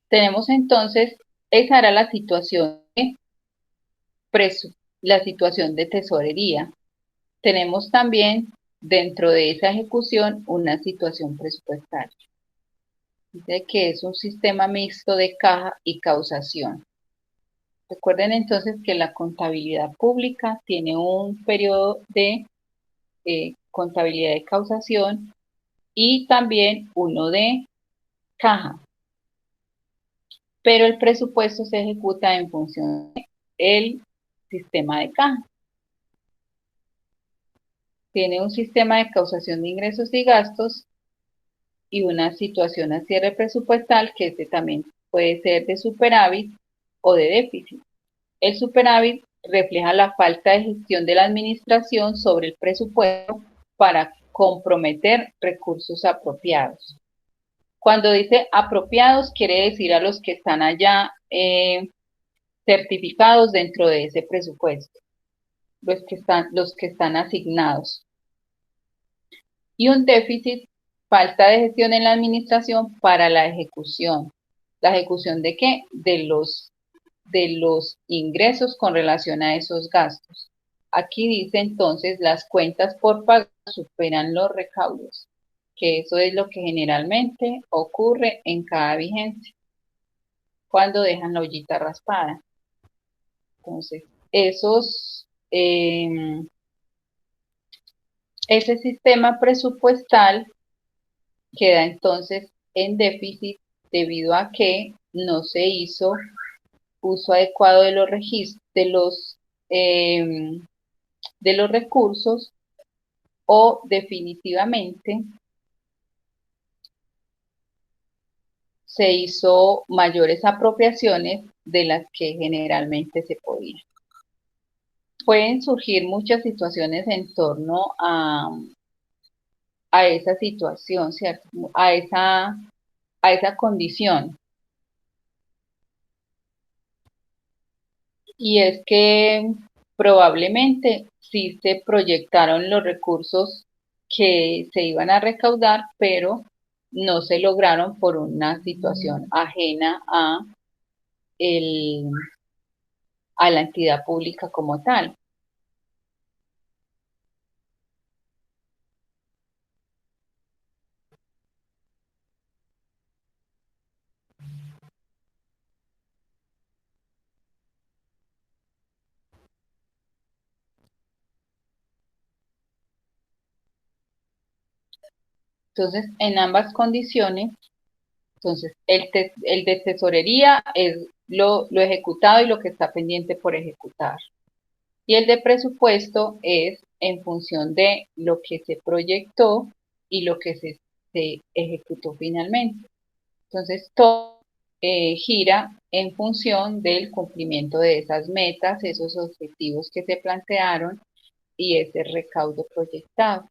Tenemos entonces, esa era la situación la situación de tesorería. Tenemos también dentro de esa ejecución una situación presupuestaria. Dice que es un sistema mixto de caja y causación. Recuerden entonces que la contabilidad pública tiene un periodo de contabilidad de causación y también uno de caja, pero el presupuesto se ejecuta en función del sistema de caja. Tiene un sistema de causación de ingresos y gastos y una situación a cierre presupuestal que este también puede ser de superávit o de déficit. El superávit refleja la falta de gestión de la administración sobre el presupuesto para comprometer recursos apropiados. Cuando dice apropiados, quiere decir a los que están allá certificados dentro de ese presupuesto, los que están asignados. Y un déficit, falta de gestión en la administración para la ejecución. ¿La ejecución de qué? De los ingresos con relación a esos gastos. Aquí dice entonces las cuentas por pagar superan los recaudos, que eso es lo que generalmente ocurre en cada vigencia, cuando dejan la ollita raspada. Entonces, ese sistema presupuestal queda entonces en déficit debido a que no se hizo uso adecuado de los registros, de los recursos, o definitivamente se hizo mayores apropiaciones de las que generalmente se podía. Pueden surgir muchas situaciones en torno a esa situación, ¿cierto? A esa condición. Y es que probablemente sí se proyectaron los recursos que se iban a recaudar, pero no se lograron por una situación ajena a la entidad pública como tal. Entonces, en ambas condiciones, entonces el de tesorería es lo ejecutado y lo que está pendiente por ejecutar. Y el de presupuesto es en función de lo que se proyectó y lo que se ejecutó finalmente. Entonces, todo gira en función del cumplimiento de esas metas, esos objetivos que se plantearon y ese recaudo proyectado.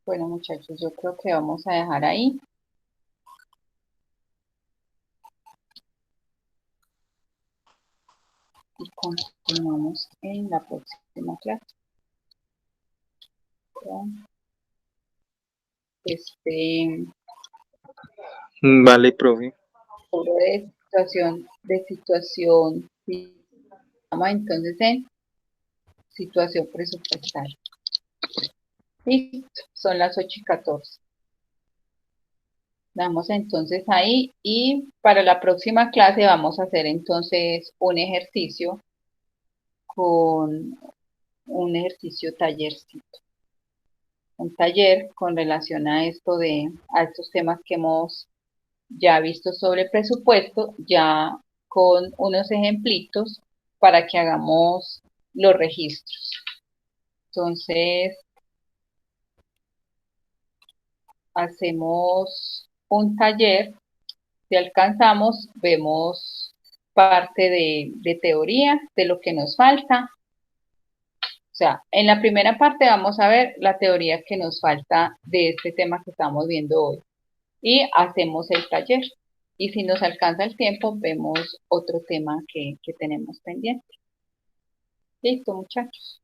Bueno, muchachos, yo creo que vamos a dejar ahí y continuamos en la próxima clase con este Vale, profe. de situación, vamos entonces en situación presupuestal. Listo, son las 8:14. Damos entonces ahí y para la próxima clase vamos a hacer entonces un ejercicio con un ejercicio tallercito. Un taller con relación a a estos temas que hemos ya visto sobre presupuesto, ya con unos ejemplitos para que hagamos los registros. Entonces, hacemos un taller, si alcanzamos, vemos parte de teoría, de lo que nos falta. O sea, en la primera parte vamos a ver la teoría que nos falta de este tema que estamos viendo hoy. Y hacemos el taller. Y si nos alcanza el tiempo, vemos otro tema que tenemos pendiente. Listo, muchachos.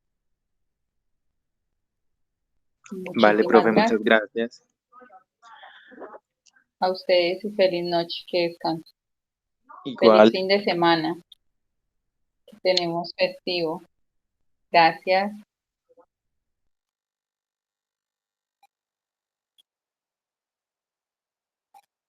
Vale, Muchísimas profe, muchas gracias gracias. a ustedes y feliz noche, que descansen. Feliz Igual. fin de semana que tenemos festivo. Gracias.